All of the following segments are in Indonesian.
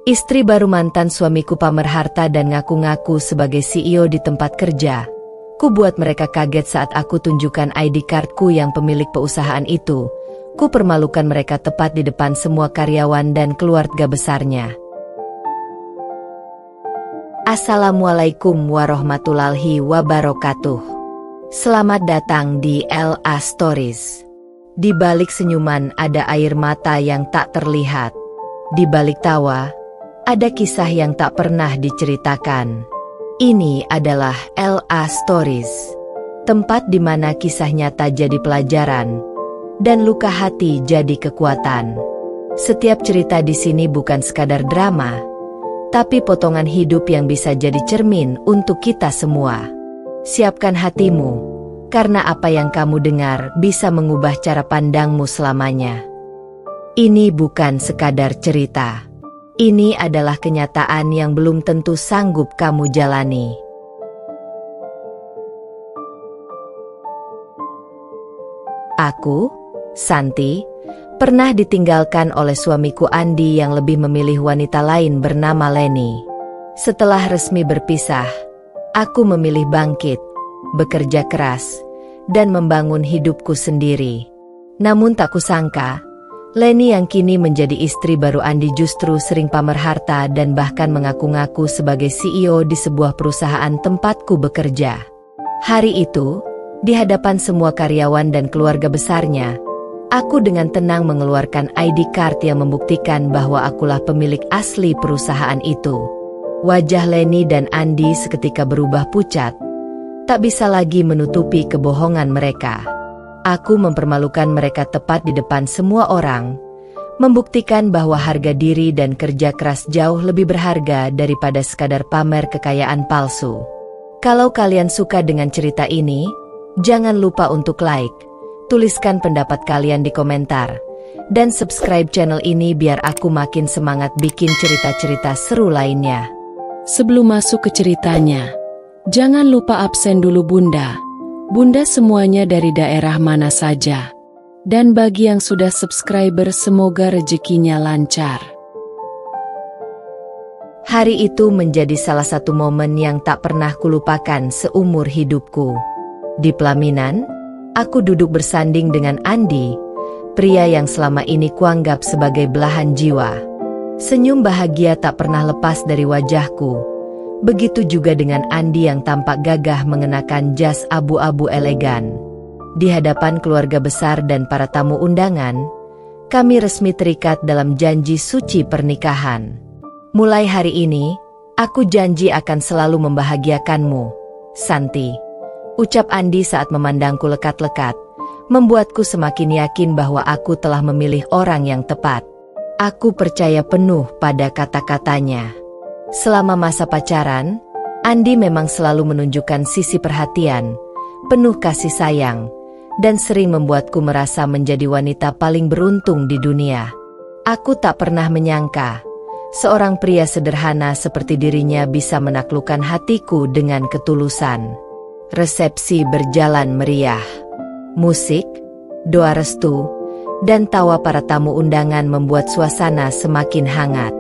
Istri baru mantan suamiku pamer harta dan ngaku-ngaku sebagai CEO di tempat kerja. Ku buat mereka kaget saat aku tunjukkan ID cardku yang pemilik perusahaan itu. Ku permalukan mereka tepat di depan semua karyawan dan keluarga besarnya. Assalamualaikum warahmatullahi wabarakatuh. Selamat datang di LA Stories. Di balik senyuman ada air mata yang tak terlihat. Di balik tawa, ada kisah yang tak pernah diceritakan. Ini adalah LA Stories, tempat di mana kisah nyata jadi pelajaran, dan luka hati jadi kekuatan. Setiap cerita di sini bukan sekadar drama, tapi potongan hidup yang bisa jadi cermin untuk kita semua. Siapkan hatimu, karena apa yang kamu dengar bisa mengubah cara pandangmu selamanya. Ini bukan sekadar cerita. Ini adalah kenyataan yang belum tentu sanggup kamu jalani. Aku, Santi, pernah ditinggalkan oleh suamiku Andi yang lebih memilih wanita lain bernama Leni. Setelah resmi berpisah, aku memilih bangkit, bekerja keras, dan membangun hidupku sendiri. Namun tak kusangka, Leni yang kini menjadi istri baru Andi justru sering pamer harta dan bahkan mengaku-ngaku sebagai CEO di sebuah perusahaan tempatku bekerja. Hari itu, di hadapan semua karyawan dan keluarga besarnya, aku dengan tenang mengeluarkan ID card yang membuktikan bahwa akulah pemilik asli perusahaan itu. Wajah Leni dan Andi seketika berubah pucat. Tak bisa lagi menutupi kebohongan mereka. Aku mempermalukan mereka tepat di depan semua orang, membuktikan bahwa harga diri dan kerja keras jauh lebih berharga daripada sekadar pamer kekayaan palsu. Kalau kalian suka dengan cerita ini, jangan lupa untuk like, tuliskan pendapat kalian di komentar, dan subscribe channel ini biar aku makin semangat bikin cerita-cerita seru lainnya. Sebelum masuk ke ceritanya, jangan lupa absen dulu Bunda. Bunda semuanya dari daerah mana saja. Dan bagi yang sudah subscriber semoga rezekinya lancar. Hari itu menjadi salah satu momen yang tak pernah kulupakan seumur hidupku. Di pelaminan, aku duduk bersanding dengan Andi, pria yang selama ini kuanggap sebagai belahan jiwa. Senyum bahagia tak pernah lepas dari wajahku. Begitu juga dengan Andi yang tampak gagah mengenakan jas abu-abu elegan. Di hadapan keluarga besar dan para tamu undangan, kami resmi terikat dalam janji suci pernikahan. Mulai hari ini, aku janji akan selalu membahagiakanmu, Santi. Ucap Andi saat memandangku lekat-lekat, membuatku semakin yakin bahwa aku telah memilih orang yang tepat. Aku percaya penuh pada kata-katanya. Selama masa pacaran, Andi memang selalu menunjukkan sisi perhatian, penuh kasih sayang, dan sering membuatku merasa menjadi wanita paling beruntung di dunia. Aku tak pernah menyangka, seorang pria sederhana seperti dirinya bisa menaklukkan hatiku dengan ketulusan. Resepsi berjalan meriah. Musik, doa restu, dan tawa para tamu undangan membuat suasana semakin hangat.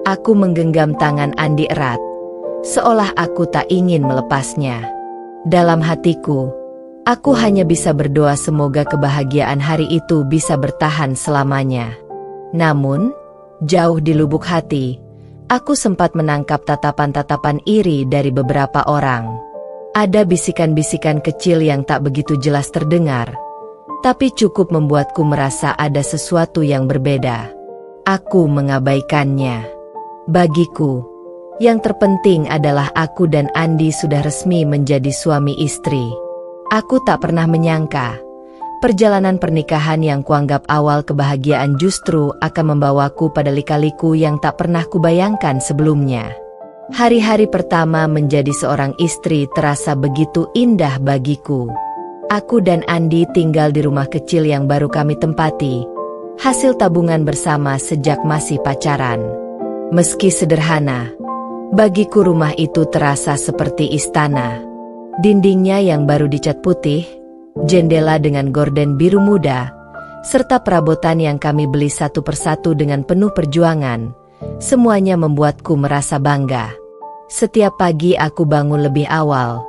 Aku menggenggam tangan Andi erat, seolah aku tak ingin melepasnya. Dalam hatiku, aku hanya bisa berdoa semoga kebahagiaan hari itu bisa bertahan selamanya. Namun, jauh di lubuk hati, aku sempat menangkap tatapan-tatapan iri dari beberapa orang. Ada bisikan-bisikan kecil yang tak begitu jelas terdengar, tapi cukup membuatku merasa ada sesuatu yang berbeda. Aku mengabaikannya. Bagiku, yang terpenting adalah aku dan Andi sudah resmi menjadi suami istri. Aku tak pernah menyangka, perjalanan pernikahan yang kuanggap awal kebahagiaan justru akan membawaku pada lika-liku yang tak pernah kubayangkan sebelumnya. Hari-hari pertama menjadi seorang istri terasa begitu indah bagiku. Aku dan Andi tinggal di rumah kecil yang baru kami tempati, hasil tabungan bersama sejak masih pacaran. Meski sederhana, bagiku rumah itu terasa seperti istana. Dindingnya yang baru dicat putih, jendela dengan gorden biru muda, serta perabotan yang kami beli satu persatu dengan penuh perjuangan, semuanya membuatku merasa bangga. Setiap pagi aku bangun lebih awal,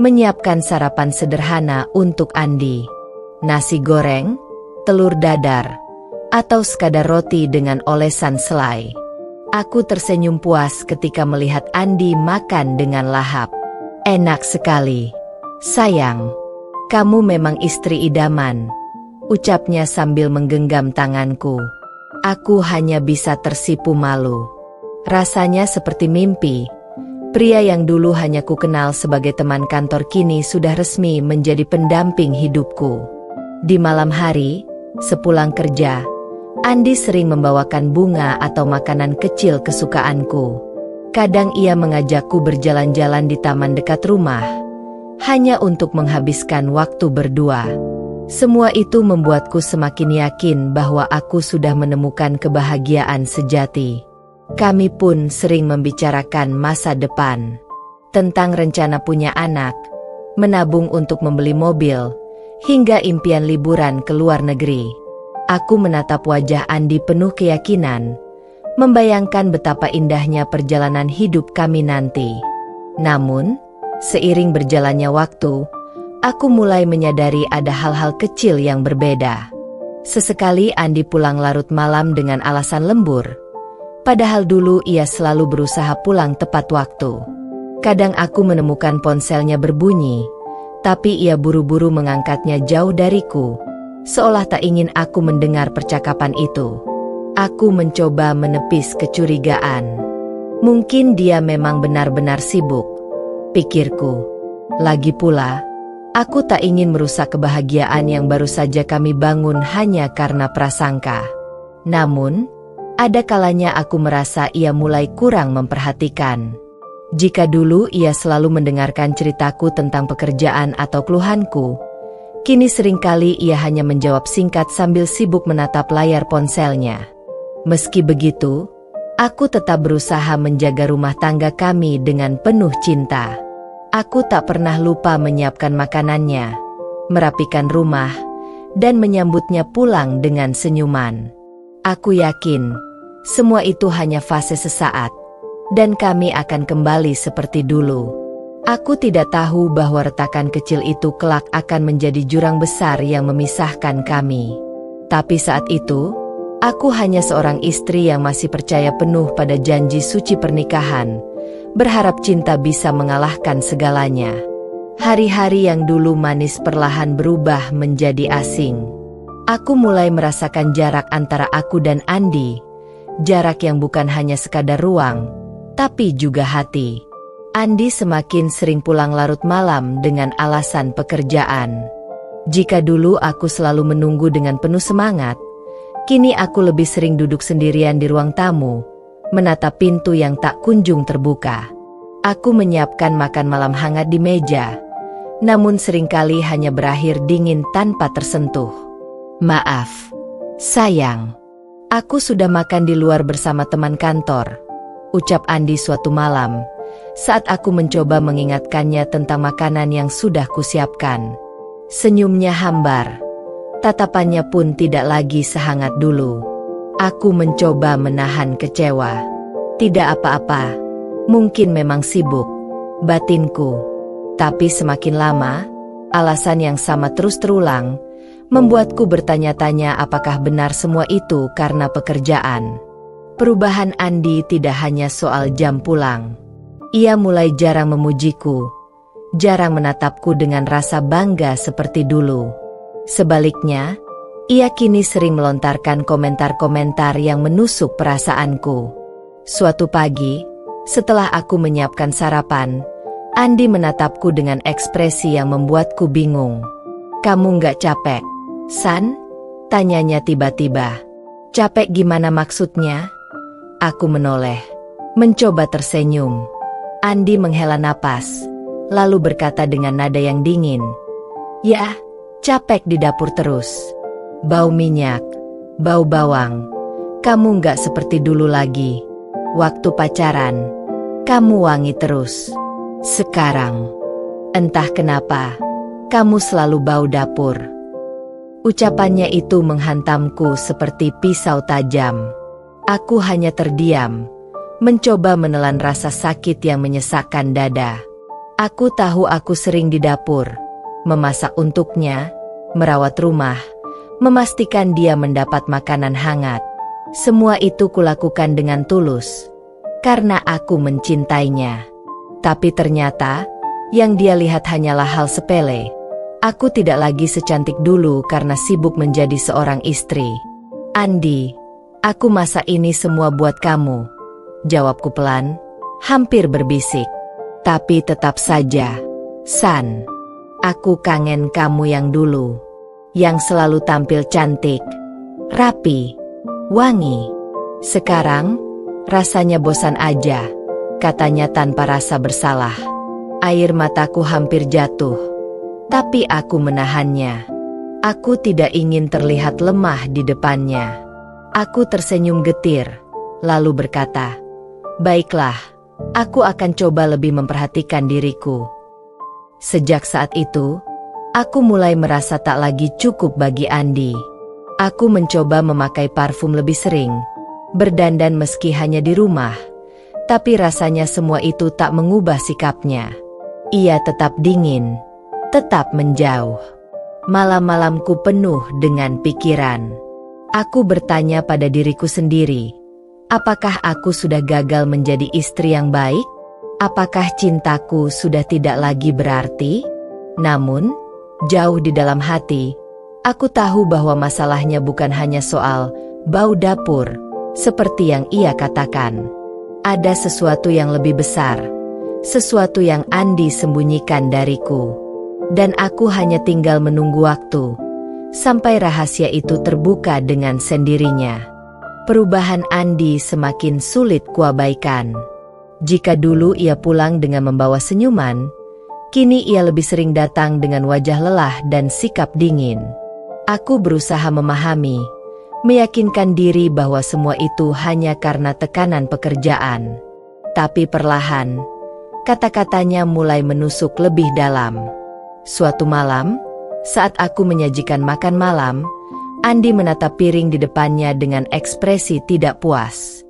menyiapkan sarapan sederhana untuk Andi. Nasi goreng, telur dadar, atau sekadar roti dengan olesan selai. Aku tersenyum puas ketika melihat Andi makan dengan lahap. Enak sekali. Sayang, kamu memang istri idaman, ucapnya sambil menggenggam tanganku. Aku hanya bisa tersipu malu. Rasanya seperti mimpi. Pria yang dulu hanya kukenal sebagai teman kantor kini sudah resmi menjadi pendamping hidupku. Di malam hari, sepulang kerja, Andi sering membawakan bunga atau makanan kecil kesukaanku. Kadang ia mengajakku berjalan-jalan di taman dekat rumah, hanya untuk menghabiskan waktu berdua. Semua itu membuatku semakin yakin bahwa aku sudah menemukan kebahagiaan sejati. Kami pun sering membicarakan masa depan, tentang rencana punya anak, menabung untuk membeli mobil, hingga impian liburan ke luar negeri. Aku menatap wajah Andi penuh keyakinan, membayangkan betapa indahnya perjalanan hidup kami nanti. Namun, seiring berjalannya waktu, aku mulai menyadari ada hal-hal kecil yang berbeda. Sesekali Andi pulang larut malam dengan alasan lembur. Padahal dulu ia selalu berusaha pulang tepat waktu. Kadang aku menemukan ponselnya berbunyi, tapi ia buru-buru mengangkatnya jauh dariku, seolah tak ingin aku mendengar percakapan itu. Aku mencoba menepis kecurigaan. Mungkin dia memang benar-benar sibuk, pikirku. Lagi pula, aku tak ingin merusak kebahagiaan yang baru saja kami bangun hanya karena prasangka. Namun, ada kalanya aku merasa ia mulai kurang memperhatikan. Jika dulu ia selalu mendengarkan ceritaku tentang pekerjaan atau keluhanku, kini seringkali ia hanya menjawab singkat sambil sibuk menatap layar ponselnya. Meski begitu, aku tetap berusaha menjaga rumah tangga kami dengan penuh cinta. Aku tak pernah lupa menyiapkan makanannya, merapikan rumah, dan menyambutnya pulang dengan senyuman. Aku yakin, semua itu hanya fase sesaat, dan kami akan kembali seperti dulu. Aku tidak tahu bahwa retakan kecil itu kelak akan menjadi jurang besar yang memisahkan kami. Tapi saat itu, aku hanya seorang istri yang masih percaya penuh pada janji suci pernikahan, berharap cinta bisa mengalahkan segalanya. Hari-hari yang dulu manis perlahan berubah menjadi asing. Aku mulai merasakan jarak antara aku dan Andi, jarak yang bukan hanya sekadar ruang, tapi juga hati. Andi semakin sering pulang larut malam dengan alasan pekerjaan. Jika dulu aku selalu menunggu dengan penuh semangat, kini aku lebih sering duduk sendirian di ruang tamu, menatap pintu yang tak kunjung terbuka. Aku menyiapkan makan malam hangat di meja, namun seringkali hanya berakhir dingin tanpa tersentuh. Maaf, sayang. Aku sudah makan di luar bersama teman kantor, ucap Andi suatu malam, saat aku mencoba mengingatkannya tentang makanan yang sudah kusiapkan. Senyumnya hambar, tatapannya pun tidak lagi sehangat dulu. Aku mencoba menahan kecewa. Tidak apa-apa, mungkin memang sibuk, batinku. Tapi semakin lama, alasan yang sama terus terulang, membuatku bertanya-tanya apakah benar semua itu karena pekerjaan. Perubahan Andi tidak hanya soal jam pulang. Ia mulai jarang memujiku, jarang menatapku dengan rasa bangga seperti dulu. Sebaliknya, ia kini sering melontarkan komentar-komentar yang menusuk perasaanku. Suatu pagi, setelah aku menyiapkan sarapan, Andi menatapku dengan ekspresi yang membuatku bingung. "Kamu nggak capek, San?" tanyanya tiba-tiba. "Capek gimana maksudnya?" Aku menoleh, mencoba tersenyum. Andi menghela napas, lalu berkata dengan nada yang dingin, "Ya, capek di dapur terus. Bau minyak, bau bawang. Kamu nggak seperti dulu lagi. Waktu pacaran, kamu wangi terus. Sekarang, entah kenapa, kamu selalu bau dapur." Ucapannya itu menghantamku seperti pisau tajam. Aku hanya terdiam, mencoba menelan rasa sakit yang menyesakkan dada. Aku tahu aku sering di dapur, memasak untuknya, merawat rumah, memastikan dia mendapat makanan hangat. Semua itu kulakukan dengan tulus, karena aku mencintainya. Tapi ternyata, yang dia lihat hanyalah hal sepele. Aku tidak lagi secantik dulu karena sibuk menjadi seorang istri. Andi, aku masak ini semua buat kamu, jawabku pelan, hampir berbisik. Tapi tetap saja, San, aku kangen kamu yang dulu, yang selalu tampil cantik, rapi, wangi. Sekarang, rasanya bosan aja, katanya tanpa rasa bersalah. Air mataku hampir jatuh. Tapi aku menahannya. Aku tidak ingin terlihat lemah di depannya. Aku tersenyum getir, lalu berkata, "Baiklah, aku akan coba lebih memperhatikan diriku." Sejak saat itu, aku mulai merasa tak lagi cukup bagi Andi. Aku mencoba memakai parfum lebih sering, berdandan meski hanya di rumah, tapi rasanya semua itu tak mengubah sikapnya. Ia tetap dingin, tetap menjauh. Malam-malamku penuh dengan pikiran. Aku bertanya pada diriku sendiri, apakah aku sudah gagal menjadi istri yang baik? Apakah cintaku sudah tidak lagi berarti? Namun, jauh di dalam hati, aku tahu bahwa masalahnya bukan hanya soal bau dapur, seperti yang ia katakan. Ada sesuatu yang lebih besar, sesuatu yang Andi sembunyikan dariku. Dan aku hanya tinggal menunggu waktu, sampai rahasia itu terbuka dengan sendirinya. Perubahan Andi semakin sulit kuabaikan. Jika dulu ia pulang dengan membawa senyuman, kini ia lebih sering datang dengan wajah lelah dan sikap dingin. Aku berusaha memahami, meyakinkan diri bahwa semua itu hanya karena tekanan pekerjaan. Tapi perlahan, kata-katanya mulai menusuk lebih dalam. Suatu malam, saat aku menyajikan makan malam, Andi menatap piring di depannya dengan ekspresi tidak puas.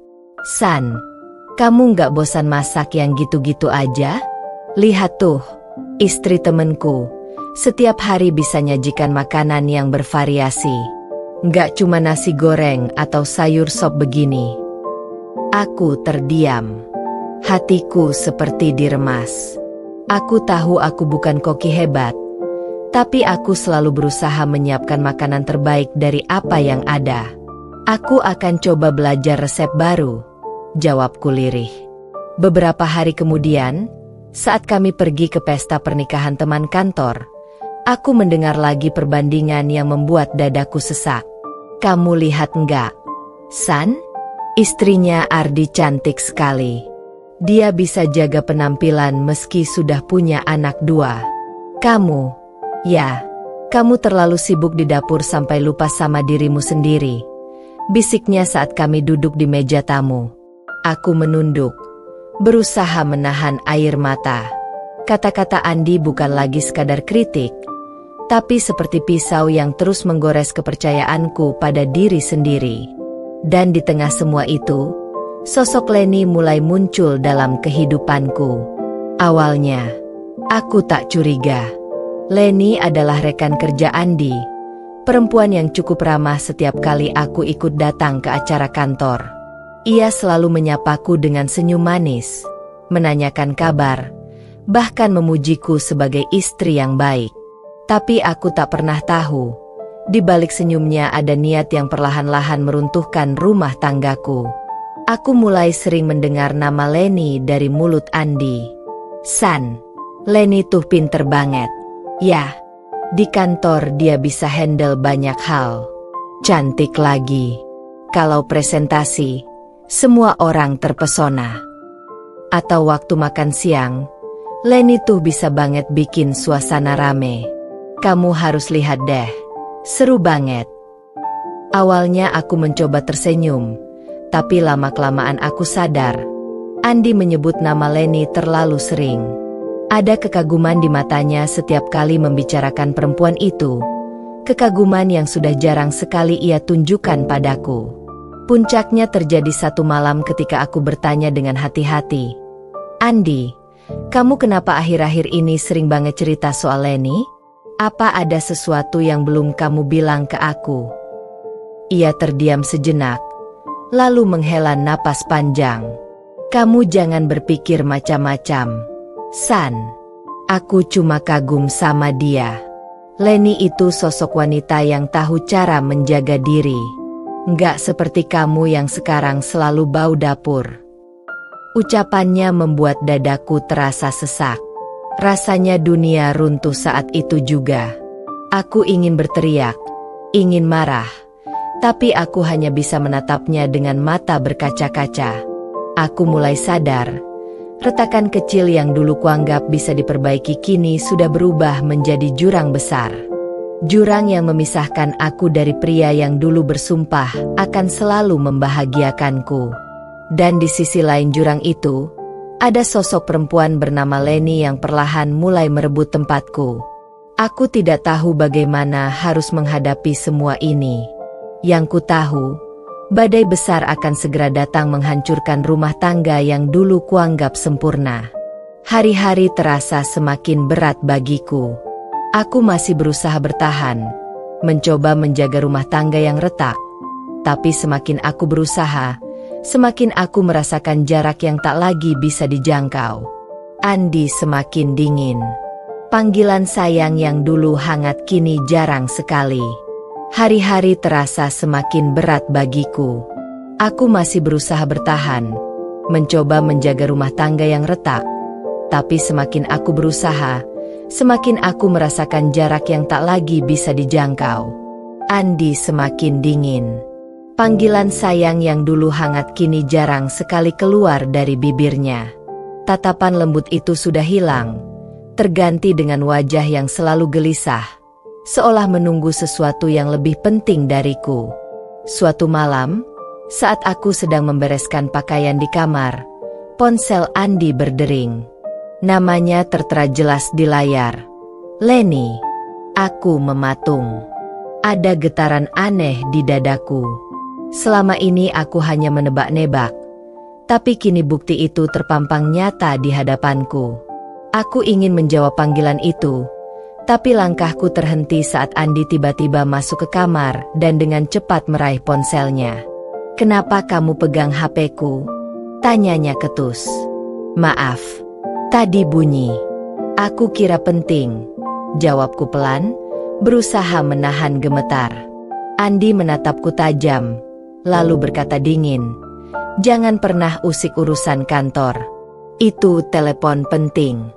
"San, kamu nggak bosan masak yang gitu-gitu aja? Lihat tuh, istri temenku, setiap hari bisa nyajikan makanan yang bervariasi. Nggak cuma nasi goreng atau sayur sop begini." Aku terdiam. Hatiku seperti diremas. Aku tahu aku bukan koki hebat, tapi aku selalu berusaha menyiapkan makanan terbaik dari apa yang ada. "Aku akan coba belajar resep baru," jawabku lirih. Beberapa hari kemudian, saat kami pergi ke pesta pernikahan teman kantor, aku mendengar lagi perbandingan yang membuat dadaku sesak. "Kamu lihat enggak, San? Istrinya Ardi cantik sekali. Dia bisa jaga penampilan meski sudah punya anak 2. Kamu, ya, kamu terlalu sibuk di dapur sampai lupa sama dirimu sendiri," bisiknya saat kami duduk di meja tamu. Aku menunduk, berusaha menahan air mata. Kata-kata Andi bukan lagi sekadar kritik, tapi seperti pisau yang terus menggores kepercayaanku pada diri sendiri. Dan di tengah semua itu, sosok Leni mulai muncul dalam kehidupanku. Awalnya, aku tak curiga. Leni adalah rekan kerja Andi, perempuan yang cukup ramah setiap kali aku ikut datang ke acara kantor. Ia selalu menyapaku dengan senyum manis, menanyakan kabar, bahkan memujiku sebagai istri yang baik. Tapi aku tak pernah tahu, di balik senyumnya ada niat yang perlahan-lahan meruntuhkan rumah tanggaku. Aku mulai sering mendengar nama Leni dari mulut Andi. "San, Leni tuh pinter banget. Ya, di kantor dia bisa handle banyak hal. Cantik lagi. Kalau presentasi, semua orang terpesona. Atau waktu makan siang, Leni tuh bisa banget bikin suasana rame. Kamu harus lihat deh, seru banget." Awalnya aku mencoba tersenyum, tapi lama-kelamaan aku sadar, Andi menyebut nama Leni terlalu sering. Ada kekaguman di matanya setiap kali membicarakan perempuan itu, kekaguman yang sudah jarang sekali ia tunjukkan padaku. Puncaknya terjadi satu malam ketika aku bertanya dengan hati-hati, "Andi, kamu kenapa akhir-akhir ini sering banget cerita soal Leni? Apa ada sesuatu yang belum kamu bilang ke aku?" Ia terdiam sejenak, lalu menghela napas panjang. "Kamu jangan berpikir macam-macam, San. Aku cuma kagum sama dia. Leni itu sosok wanita yang tahu cara menjaga diri. Nggak seperti kamu yang sekarang selalu bau dapur." Ucapannya membuat dadaku terasa sesak. Rasanya dunia runtuh saat itu juga. Aku ingin berteriak, ingin marah, tapi aku hanya bisa menatapnya dengan mata berkaca-kaca. Aku mulai sadar, retakan kecil yang dulu kuanggap bisa diperbaiki kini sudah berubah menjadi jurang besar. Jurang yang memisahkan aku dari pria yang dulu bersumpah akan selalu membahagiakanku. Dan di sisi lain jurang itu, ada sosok perempuan bernama Leni yang perlahan mulai merebut tempatku. Aku tidak tahu bagaimana harus menghadapi semua ini. Yang ku tahu, badai besar akan segera datang menghancurkan rumah tangga yang dulu kuanggap sempurna. Hari-hari terasa semakin berat bagiku. Aku masih berusaha bertahan, mencoba menjaga rumah tangga yang retak. Tapi semakin aku berusaha, semakin aku merasakan jarak yang tak lagi bisa dijangkau. Andi semakin dingin. Panggilan sayang yang dulu hangat kini jarang sekali. Hari-hari terasa semakin berat bagiku. Aku masih berusaha bertahan, mencoba menjaga rumah tangga yang retak. Tapi semakin aku berusaha, semakin aku merasakan jarak yang tak lagi bisa dijangkau. Andi semakin dingin. Panggilan sayang yang dulu hangat kini jarang sekali keluar dari bibirnya. Tatapan lembut itu sudah hilang, terganti dengan wajah yang selalu gelisah, seolah menunggu sesuatu yang lebih penting dariku. Suatu malam, saat aku sedang membereskan pakaian di kamar, ponsel Andi berdering. Namanya tertera jelas di layar. Leni. Aku mematung. Ada getaran aneh di dadaku. Selama ini aku hanya menebak-nebak, tapi kini bukti itu terpampang nyata di hadapanku. Aku ingin menjawab panggilan itu, tapi langkahku terhenti saat Andi tiba-tiba masuk ke kamar dan dengan cepat meraih ponselnya. "Kenapa kamu pegang HP-ku?" tanyanya ketus. "Maaf, tadi bunyi. Aku kira penting," jawabku pelan, berusaha menahan gemetar. Andi menatapku tajam, lalu berkata dingin, "Jangan pernah usik urusan kantor. Itu telepon penting."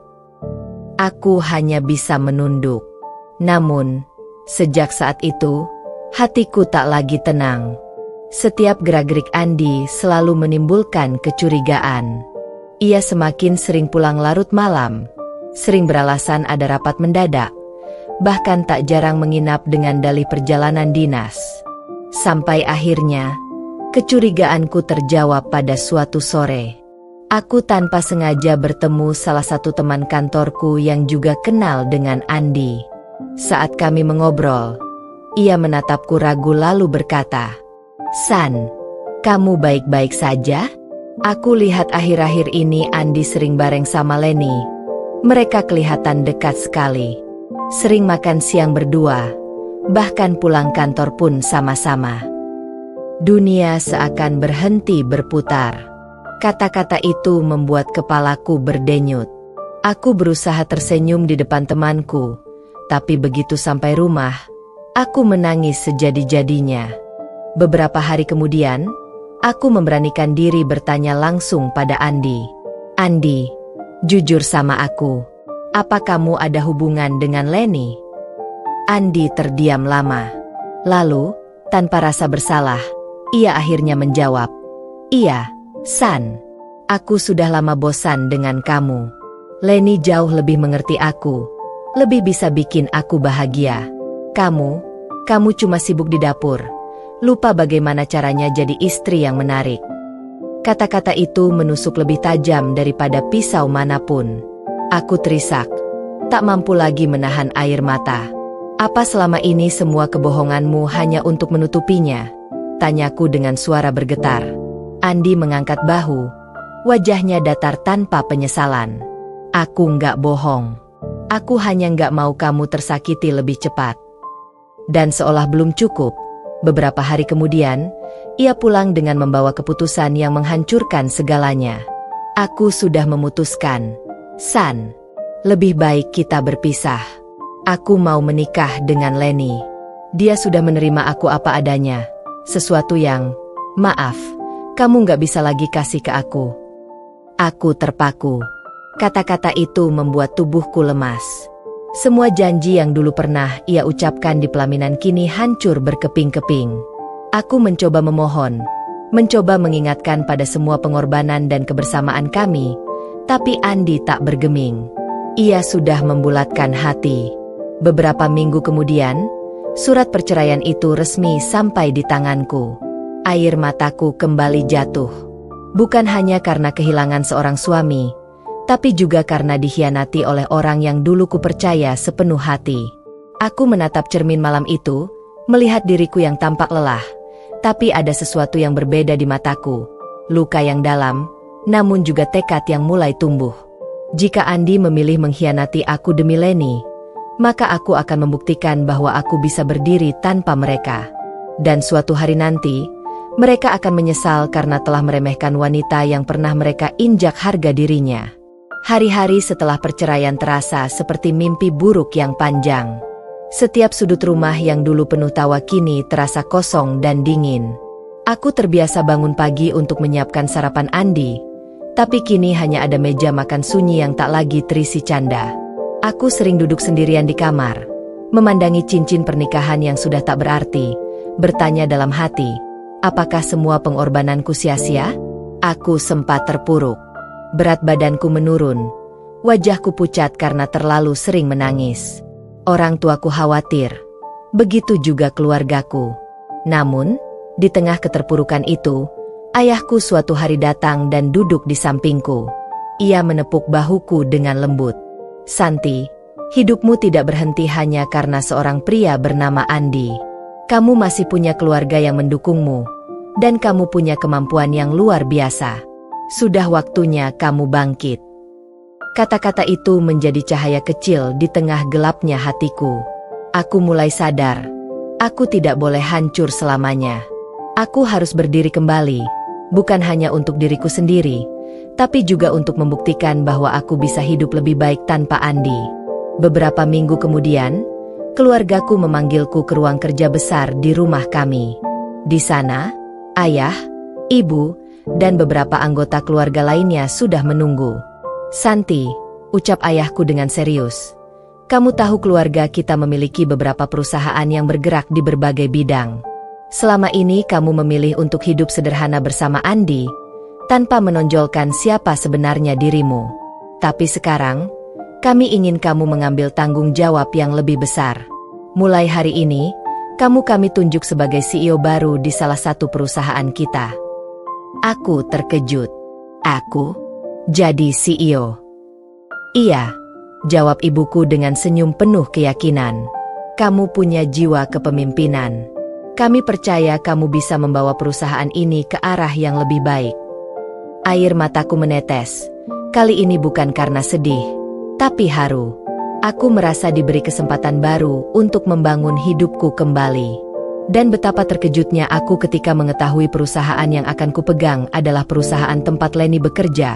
Aku hanya bisa menunduk. Namun, sejak saat itu, hatiku tak lagi tenang. Setiap gerak-gerik Andi selalu menimbulkan kecurigaan. Ia semakin sering pulang larut malam, sering beralasan ada rapat mendadak, bahkan tak jarang menginap dengan dalih perjalanan dinas. Sampai akhirnya, kecurigaanku terjawab pada suatu sore. Aku tanpa sengaja bertemu salah satu teman kantorku yang juga kenal dengan Andi. Saat kami mengobrol, ia menatapku ragu lalu berkata, "San, kamu baik-baik saja? Aku lihat akhir-akhir ini Andi sering bareng sama Leni. Mereka kelihatan dekat sekali. Sering makan siang berdua, bahkan pulang kantor pun sama-sama." Dunia seakan berhenti berputar. Kata-kata itu membuat kepalaku berdenyut. Aku berusaha tersenyum di depan temanku, tapi begitu sampai rumah, aku menangis sejadi-jadinya. Beberapa hari kemudian, aku memberanikan diri bertanya langsung pada Andi. "Andi, jujur sama aku, apa kamu ada hubungan dengan Leni?" Andi terdiam lama. Lalu, tanpa rasa bersalah, ia akhirnya menjawab, "Iya, San, aku sudah lama bosan dengan kamu. Leni jauh lebih mengerti aku, lebih bisa bikin aku bahagia. Kamu cuma sibuk di dapur, lupa bagaimana caranya jadi istri yang menarik." Kata-kata itu menusuk lebih tajam daripada pisau manapun. Aku terisak, tak mampu lagi menahan air mata. "Apa selama ini semua kebohonganmu hanya untuk menutupinya?" Tanyaku dengan suara bergetar. Andi mengangkat bahu. Wajahnya datar tanpa penyesalan. Aku nggak bohong. Aku hanya nggak mau kamu tersakiti lebih cepat. Dan seolah belum cukup, beberapa hari kemudian, ia pulang dengan membawa keputusan yang menghancurkan segalanya. Aku sudah memutuskan. San, lebih baik kita berpisah. Aku mau menikah dengan Leni. Dia sudah menerima aku apa adanya. Sesuatu yang, maaf, kamu nggak bisa lagi kasih ke aku. Aku terpaku. Kata-kata itu membuat tubuhku lemas. Semua janji yang dulu pernah ia ucapkan di pelaminan kini hancur berkeping-keping. Aku mencoba memohon, mencoba mengingatkan pada semua pengorbanan dan kebersamaan kami, tapi Andi tak bergeming. Ia sudah membulatkan hati. Beberapa minggu kemudian, surat perceraian itu resmi sampai di tanganku. Air mataku kembali jatuh. Bukan hanya karena kehilangan seorang suami, tapi juga karena dikhianati oleh orang yang dulu kupercaya sepenuh hati. Aku menatap cermin malam itu, melihat diriku yang tampak lelah, tapi ada sesuatu yang berbeda di mataku. Luka yang dalam, namun juga tekad yang mulai tumbuh. Jika Andi memilih mengkhianati aku demi Leni, maka aku akan membuktikan bahwa aku bisa berdiri tanpa mereka. Dan suatu hari nanti, mereka akan menyesal karena telah meremehkan wanita yang pernah mereka injak harga dirinya. Hari-hari setelah perceraian terasa seperti mimpi buruk yang panjang. Setiap sudut rumah yang dulu penuh tawa kini terasa kosong dan dingin. Aku terbiasa bangun pagi untuk menyiapkan sarapan Andi, tapi kini hanya ada meja makan sunyi yang tak lagi terisi canda. Aku sering duduk sendirian di kamar, memandangi cincin pernikahan yang sudah tak berarti, bertanya dalam hati, apakah semua pengorbananku sia-sia? Aku sempat terpuruk. Berat badanku menurun, wajahku pucat karena terlalu sering menangis. Orang tuaku khawatir, begitu juga keluargaku. Namun, di tengah keterpurukan itu, ayahku suatu hari datang dan duduk di sampingku. Ia menepuk bahuku dengan lembut. Santi, hidupmu tidak berhenti hanya karena seorang pria bernama Andi. Kamu masih punya keluarga yang mendukungmu, dan kamu punya kemampuan yang luar biasa. Sudah waktunya kamu bangkit. Kata-kata itu menjadi cahaya kecil di tengah gelapnya hatiku. Aku mulai sadar, aku tidak boleh hancur selamanya. Aku harus berdiri kembali, bukan hanya untuk diriku sendiri, tapi juga untuk membuktikan bahwa aku bisa hidup lebih baik tanpa Andi. Beberapa minggu kemudian, keluargaku memanggilku ke ruang kerja besar di rumah kami. Di sana, ayah, ibu, dan beberapa anggota keluarga lainnya sudah menunggu. Santi, ucap ayahku dengan serius. Kamu tahu keluarga kita memiliki beberapa perusahaan yang bergerak di berbagai bidang. Selama ini kamu memilih untuk hidup sederhana bersama Andi, tanpa menonjolkan siapa sebenarnya dirimu. Tapi sekarang, kami ingin kamu mengambil tanggung jawab yang lebih besar. Mulai hari ini, kami tunjuk sebagai CEO baru di salah satu perusahaan kita. Aku terkejut. Aku jadi CEO? Iya, jawab ibuku dengan senyum penuh keyakinan. Kamu punya jiwa kepemimpinan. Kami percaya kamu bisa membawa perusahaan ini ke arah yang lebih baik. Air mataku menetes. Kali ini bukan karena sedih, tapi haru. Aku merasa diberi kesempatan baru untuk membangun hidupku kembali. Dan betapa terkejutnya aku ketika mengetahui perusahaan yang akan kupegang adalah perusahaan tempat Leni bekerja,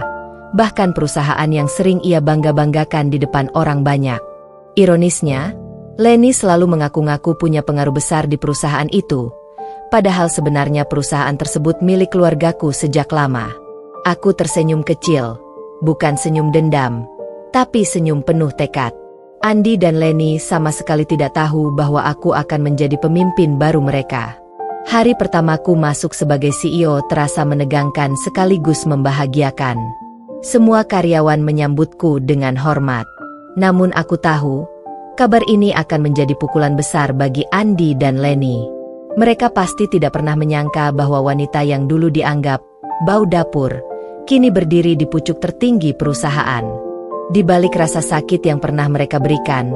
bahkan perusahaan yang sering ia bangga-banggakan di depan orang banyak. Ironisnya, Leni selalu mengaku-ngaku punya pengaruh besar di perusahaan itu, padahal sebenarnya perusahaan tersebut milik keluargaku sejak lama. Aku tersenyum kecil, bukan senyum dendam, tapi senyum penuh tekad. Andi dan Leni sama sekali tidak tahu bahwa aku akan menjadi pemimpin baru mereka. Hari pertamaku masuk sebagai CEO terasa menegangkan sekaligus membahagiakan. Semua karyawan menyambutku dengan hormat. Namun aku tahu, kabar ini akan menjadi pukulan besar bagi Andi dan Leni. Mereka pasti tidak pernah menyangka bahwa wanita yang dulu dianggap bau dapur, kini berdiri di pucuk tertinggi perusahaan. Di balik rasa sakit yang pernah mereka berikan,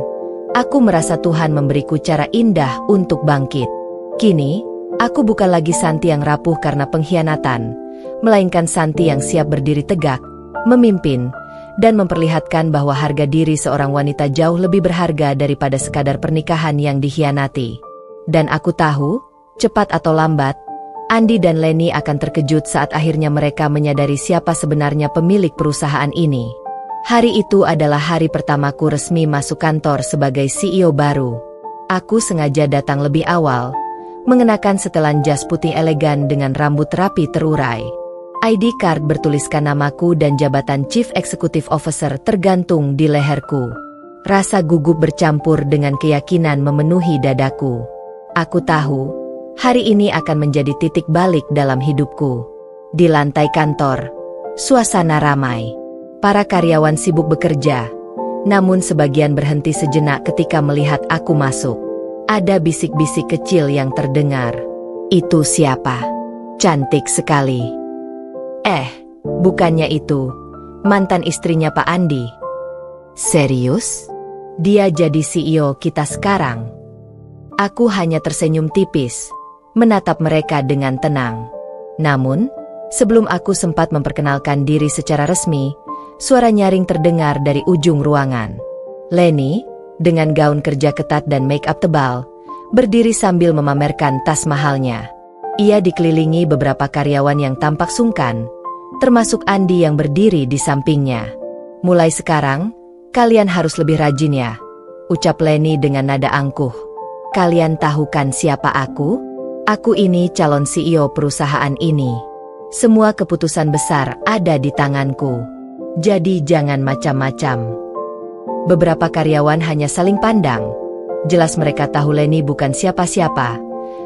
aku merasa Tuhan memberiku cara indah untuk bangkit. Kini, Aku bukan lagi Santi yang rapuh karena pengkhianatan, melainkan Santi yang siap berdiri tegak, memimpin, dan memperlihatkan bahwa harga diri seorang wanita jauh lebih berharga daripada sekadar pernikahan yang dikhianati. Dan aku tahu, cepat atau lambat, Andi dan Leni akan terkejut saat akhirnya mereka menyadari siapa sebenarnya pemilik perusahaan ini. Hari itu adalah hari pertamaku resmi masuk kantor sebagai CEO baru. Aku sengaja datang lebih awal, mengenakan setelan jas putih elegan dengan rambut rapi terurai. ID card bertuliskan namaku dan jabatan Chief Executive Officer tergantung di leherku. Rasa gugup bercampur dengan keyakinan memenuhi dadaku. Aku tahu, hari ini akan menjadi titik balik dalam hidupku. Di lantai kantor, suasana ramai. Para karyawan sibuk bekerja, namun sebagian berhenti sejenak ketika melihat aku masuk. Ada bisik-bisik kecil yang terdengar. Itu siapa? Cantik sekali. Bukannya itu mantan istrinya Pak Andi. Serius? Dia jadi CEO kita sekarang? Aku hanya tersenyum tipis, menatap mereka dengan tenang. Namun, sebelum aku sempat memperkenalkan diri secara resmi, suara nyaring terdengar dari ujung ruangan. Leni, dengan gaun kerja ketat dan make-up tebal, berdiri sambil memamerkan tas mahalnya. Ia dikelilingi beberapa karyawan yang tampak sungkan, termasuk Andi yang berdiri di sampingnya. Mulai sekarang, kalian harus lebih rajin ya, ucap Leni dengan nada angkuh. Kalian tahu kan siapa aku? Aku ini calon CEO perusahaan ini. Semua keputusan besar ada di tanganku. Jadi jangan macam-macam. Beberapa karyawan hanya saling pandang. Jelas mereka tahu Leni bukan siapa-siapa,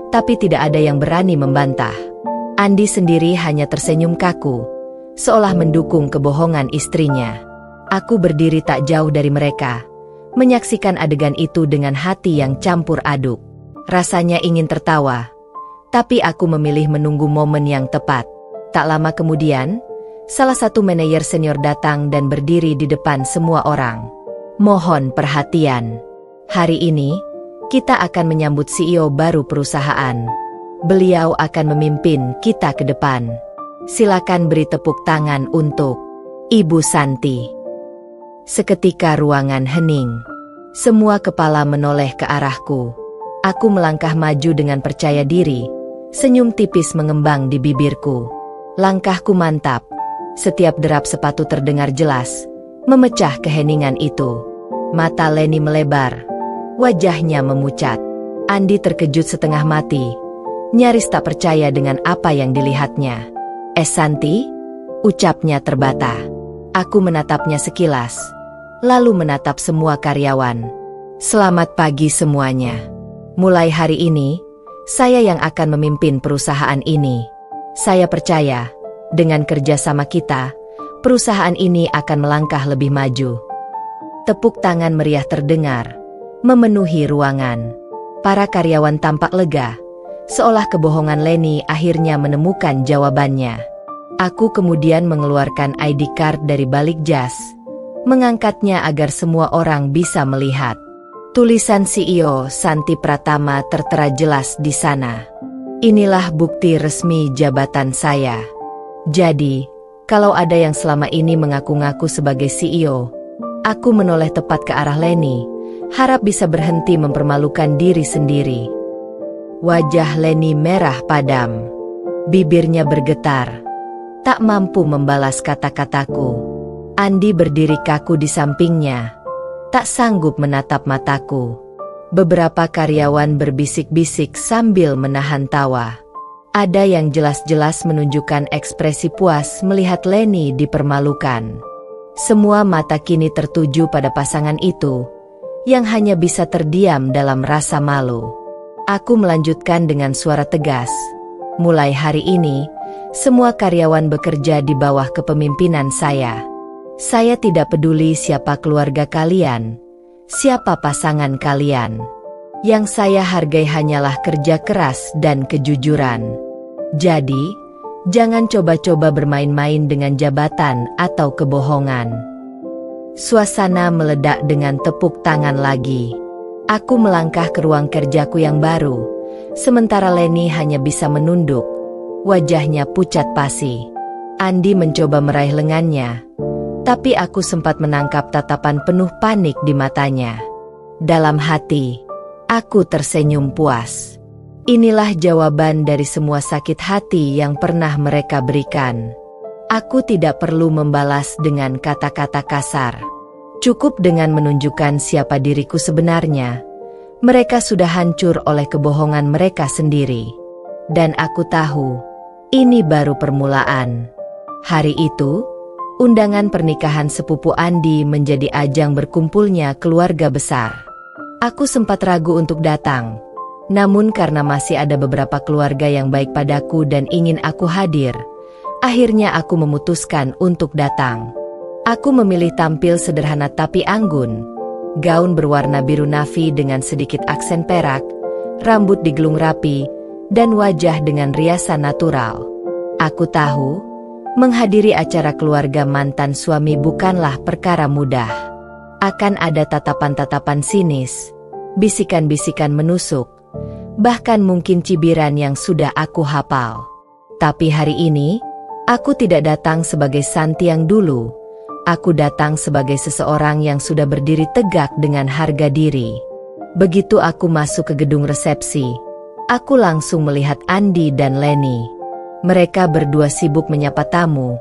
tapi tidak ada yang berani membantah. Andi sendiri hanya tersenyum kaku, seolah mendukung kebohongan istrinya. Aku berdiri tak jauh dari mereka, menyaksikan adegan itu dengan hati yang campur aduk. Rasanya ingin tertawa, tapi aku memilih menunggu momen yang tepat. Tak lama kemudian, salah satu manajer senior datang dan berdiri di depan semua orang. Mohon perhatian. Hari ini, kita akan menyambut CEO baru perusahaan. Beliau akan memimpin kita ke depan. Silakan beri tepuk tangan untuk Ibu Santi. Seketika ruangan hening. Semua kepala menoleh ke arahku. Aku melangkah maju dengan percaya diri. Senyum tipis mengembang di bibirku. Langkahku mantap. Setiap derap sepatu terdengar jelas, memecah keheningan itu. Mata Leni melebar. Wajahnya memucat. Andi terkejut setengah mati. Nyaris tak percaya dengan apa yang dilihatnya. Santi? Ucapnya terbata. Aku menatapnya sekilas, lalu menatap semua karyawan. Selamat pagi semuanya. Mulai hari ini, saya yang akan memimpin perusahaan ini. Saya percaya, dengan kerjasama kita, perusahaan ini akan melangkah lebih maju. Tepuk tangan meriah terdengar, memenuhi ruangan. Para karyawan tampak lega, seolah kebohongan Leni akhirnya menemukan jawabannya. Aku kemudian mengeluarkan ID card dari balik jas, mengangkatnya agar semua orang bisa melihat. Tulisan CEO Santi Pratama tertera jelas di sana. Inilah bukti resmi jabatan saya. Jadi, kalau ada yang selama ini mengaku-ngaku sebagai CEO, aku menoleh tepat ke arah Leni, harap bisa berhenti mempermalukan diri sendiri. Wajah Leni merah padam. Bibirnya bergetar, tak mampu membalas kata-kataku. Andi berdiri kaku di sampingnya, tak sanggup menatap mataku. Beberapa karyawan berbisik-bisik sambil menahan tawa. Ada yang jelas-jelas menunjukkan ekspresi puas melihat Leni dipermalukan. Semua mata kini tertuju pada pasangan itu, yang hanya bisa terdiam dalam rasa malu. Aku melanjutkan dengan suara tegas. Mulai hari ini, semua karyawan bekerja di bawah kepemimpinan saya. Saya tidak peduli siapa keluarga kalian, siapa pasangan kalian. Yang saya hargai hanyalah kerja keras dan kejujuran. Jadi, jangan coba-coba bermain-main dengan jabatan atau kebohongan. Suasana meledak dengan tepuk tangan lagi. Aku melangkah ke ruang kerjaku yang baru, sementara Leni hanya bisa menunduk, wajahnya pucat pasi. Andi mencoba meraih lengannya, tapi aku sempat menangkap tatapan penuh panik di matanya. Dalam hati, aku tersenyum puas. Inilah jawaban dari semua sakit hati yang pernah mereka berikan. Aku tidak perlu membalas dengan kata-kata kasar. Cukup dengan menunjukkan siapa diriku sebenarnya. Mereka sudah hancur oleh kebohongan mereka sendiri. Dan aku tahu, ini baru permulaan. Hari itu, undangan pernikahan sepupu Andi menjadi ajang berkumpulnya keluarga besar. Aku sempat ragu untuk datang. Namun karena masih ada beberapa keluarga yang baik padaku dan ingin aku hadir, akhirnya aku memutuskan untuk datang. Aku memilih tampil sederhana tapi anggun. Gaun berwarna biru navy dengan sedikit aksen perak, rambut digelung rapi, dan wajah dengan riasan natural. Aku tahu, menghadiri acara keluarga mantan suami bukanlah perkara mudah. Akan ada tatapan-tatapan sinis, bisikan-bisikan menusuk, bahkan mungkin cibiran yang sudah aku hafal. Tapi hari ini, aku tidak datang sebagai Santi yang dulu. Aku datang sebagai seseorang yang sudah berdiri tegak dengan harga diri. Begitu aku masuk ke gedung resepsi, aku langsung melihat Andi dan Leni. Mereka berdua sibuk menyapa tamu,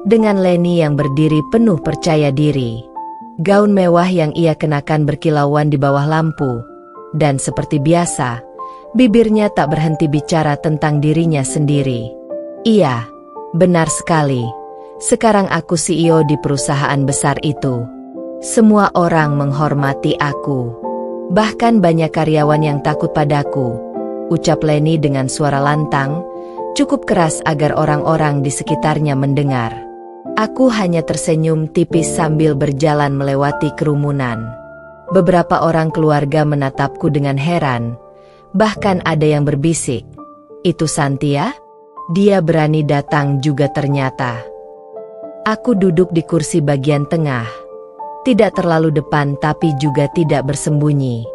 dengan Leni yang berdiri penuh percaya diri. Gaun mewah yang ia kenakan berkilauan di bawah lampu, dan seperti biasa, bibirnya tak berhenti bicara tentang dirinya sendiri. Iya, benar sekali. Sekarang aku CEO di perusahaan besar itu. Semua orang menghormati aku. Bahkan banyak karyawan yang takut padaku, ucap Leni dengan suara lantang, cukup keras agar orang-orang di sekitarnya mendengar. Aku hanya tersenyum tipis sambil berjalan melewati kerumunan. Beberapa orang keluarga menatapku dengan heran. Bahkan ada yang berbisik, "Itu Santia? Dia berani datang juga ternyata." Aku duduk di kursi bagian tengah. Tidak terlalu depan tapi juga tidak bersembunyi.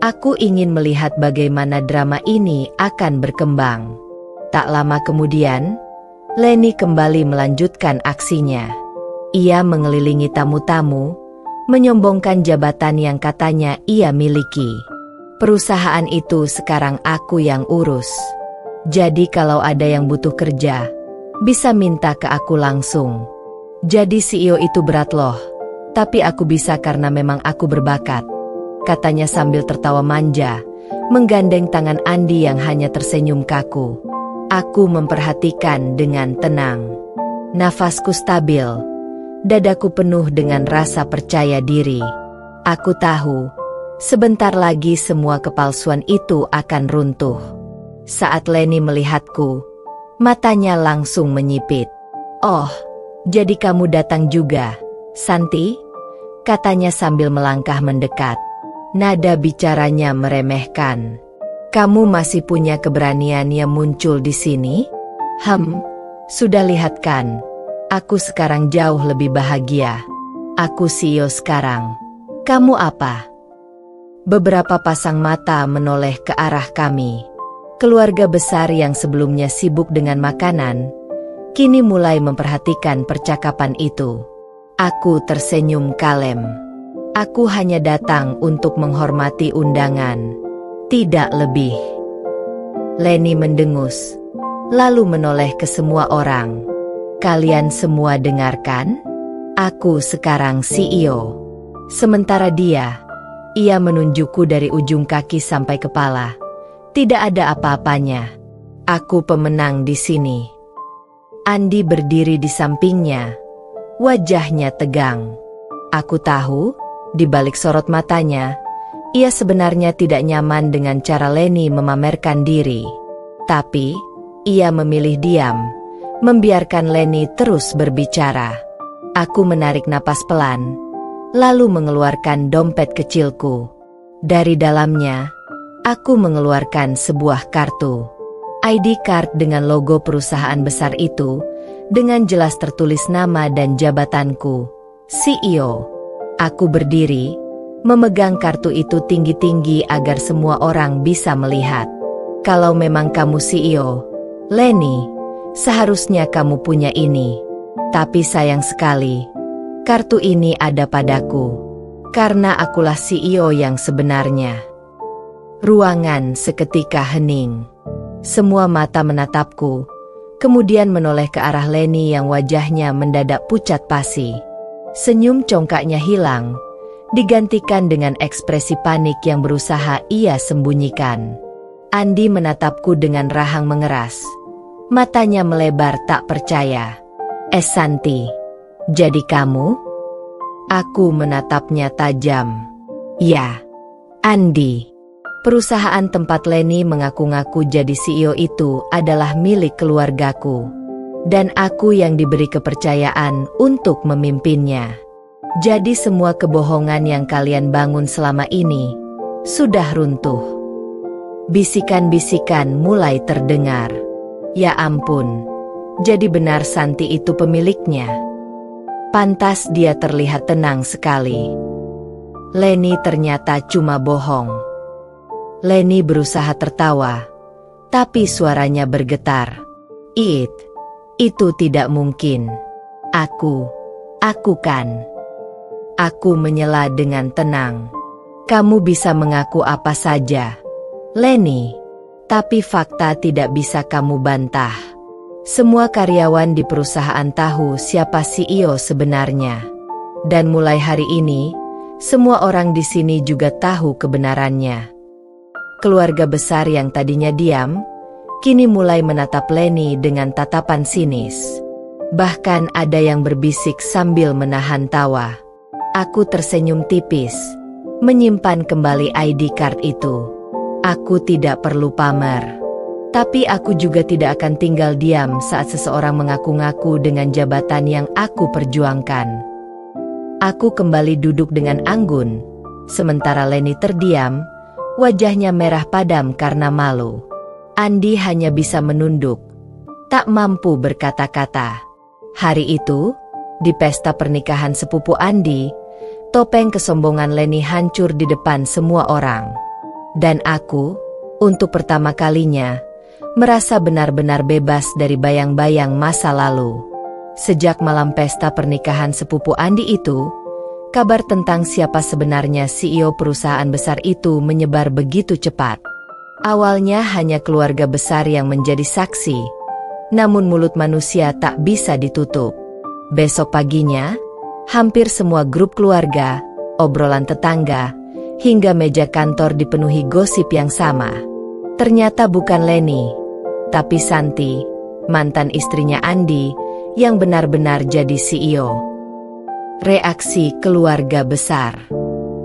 Aku ingin melihat bagaimana drama ini akan berkembang. Tak lama kemudian, Leni kembali melanjutkan aksinya. Ia mengelilingi tamu-tamu, menyombongkan jabatan yang katanya ia miliki. Perusahaan itu sekarang aku yang urus. Jadi kalau ada yang butuh kerja, bisa minta ke aku langsung. Jadi CEO itu berat loh, tapi aku bisa karena memang aku berbakat, katanya sambil tertawa manja, menggandeng tangan Andi yang hanya tersenyum kaku. Aku memperhatikan dengan tenang. Nafasku stabil, dadaku penuh dengan rasa percaya diri. Aku tahu, sebentar lagi semua kepalsuan itu akan runtuh. Saat Leni melihatku, matanya langsung menyipit. "Oh, jadi kamu datang juga, Santi?" katanya sambil melangkah mendekat. Nada bicaranya meremehkan. "Kamu masih punya keberanian yang muncul di sini? Sudah lihat kan, aku sekarang jauh lebih bahagia. Aku CEO sekarang. Kamu apa?" Beberapa pasang mata menoleh ke arah kami. Keluarga besar yang sebelumnya sibuk dengan makanan, kini mulai memperhatikan percakapan itu. Aku tersenyum kalem. Aku hanya datang untuk menghormati undangan, tidak lebih. Leni mendengus, lalu menoleh ke semua orang. "Kalian semua dengarkan? Aku sekarang CEO." Sementara ia menunjukku dari ujung kaki sampai kepala. Tidak ada apa-apanya. Aku pemenang di sini. Andi berdiri di sampingnya. Wajahnya tegang. Aku tahu, di balik sorot matanya, ia sebenarnya tidak nyaman dengan cara Leni memamerkan diri. Tapi, ia memilih diam, membiarkan Leni terus berbicara. Aku menarik napas pelan, lalu mengeluarkan dompet kecilku. Dari dalamnya, aku mengeluarkan sebuah kartu. ID card dengan logo perusahaan besar itu, dengan jelas tertulis nama dan jabatanku, CEO. Aku berdiri, memegang kartu itu tinggi-tinggi agar semua orang bisa melihat. Kalau memang kamu CEO, Leni, seharusnya kamu punya ini. Tapi sayang sekali, kartu ini ada padaku. Karena akulah CEO yang sebenarnya. Ruangan seketika hening. Semua mata menatapku, kemudian menoleh ke arah Leni yang wajahnya mendadak pucat pasi. Senyum congkaknya hilang, digantikan dengan ekspresi panik yang berusaha ia sembunyikan. Andi menatapku dengan rahang mengeras. Matanya melebar tak percaya. Santi, jadi kamu? Aku menatapnya tajam. Ya, Andi. Perusahaan tempat Leni mengaku-ngaku jadi CEO itu adalah milik keluargaku. Dan aku yang diberi kepercayaan untuk memimpinnya. Jadi semua kebohongan yang kalian bangun selama ini sudah runtuh. Bisikan-bisikan mulai terdengar. Ya ampun, jadi benar Santi itu pemiliknya. Pantas dia terlihat tenang sekali. Leni ternyata cuma bohong. Leni berusaha tertawa, tapi suaranya bergetar. Itu tidak mungkin. Aku kan. Aku menyela dengan tenang. Kamu bisa mengaku apa saja, Leni, tapi fakta tidak bisa kamu bantah. Semua karyawan di perusahaan tahu siapa CEO sebenarnya. Dan mulai hari ini, semua orang di sini juga tahu kebenarannya. Keluarga besar yang tadinya diam, kini mulai menatap Leni dengan tatapan sinis. Bahkan ada yang berbisik sambil menahan tawa. Aku tersenyum tipis, menyimpan kembali ID card itu. Aku tidak perlu pamer. Tapi aku juga tidak akan tinggal diam saat seseorang mengaku-ngaku dengan jabatan yang aku perjuangkan. Aku kembali duduk dengan anggun, sementara Leni terdiam, wajahnya merah padam karena malu. Andi hanya bisa menunduk, tak mampu berkata-kata. Hari itu, di pesta pernikahan sepupu Andi, topeng kesombongan Leni hancur di depan semua orang. Dan aku, untuk pertama kalinya, merasa benar-benar bebas dari bayang-bayang masa lalu. Sejak malam pesta pernikahan sepupu Andi itu, kabar tentang siapa sebenarnya CEO perusahaan besar itu menyebar begitu cepat. Awalnya hanya keluarga besar yang menjadi saksi, namun mulut manusia tak bisa ditutup. Besok paginya, hampir semua grup keluarga, obrolan tetangga, hingga meja kantor dipenuhi gosip yang sama. Ternyata bukan Leni, tapi Santi, mantan istrinya Andi, yang benar-benar jadi CEO. Reaksi keluarga besar.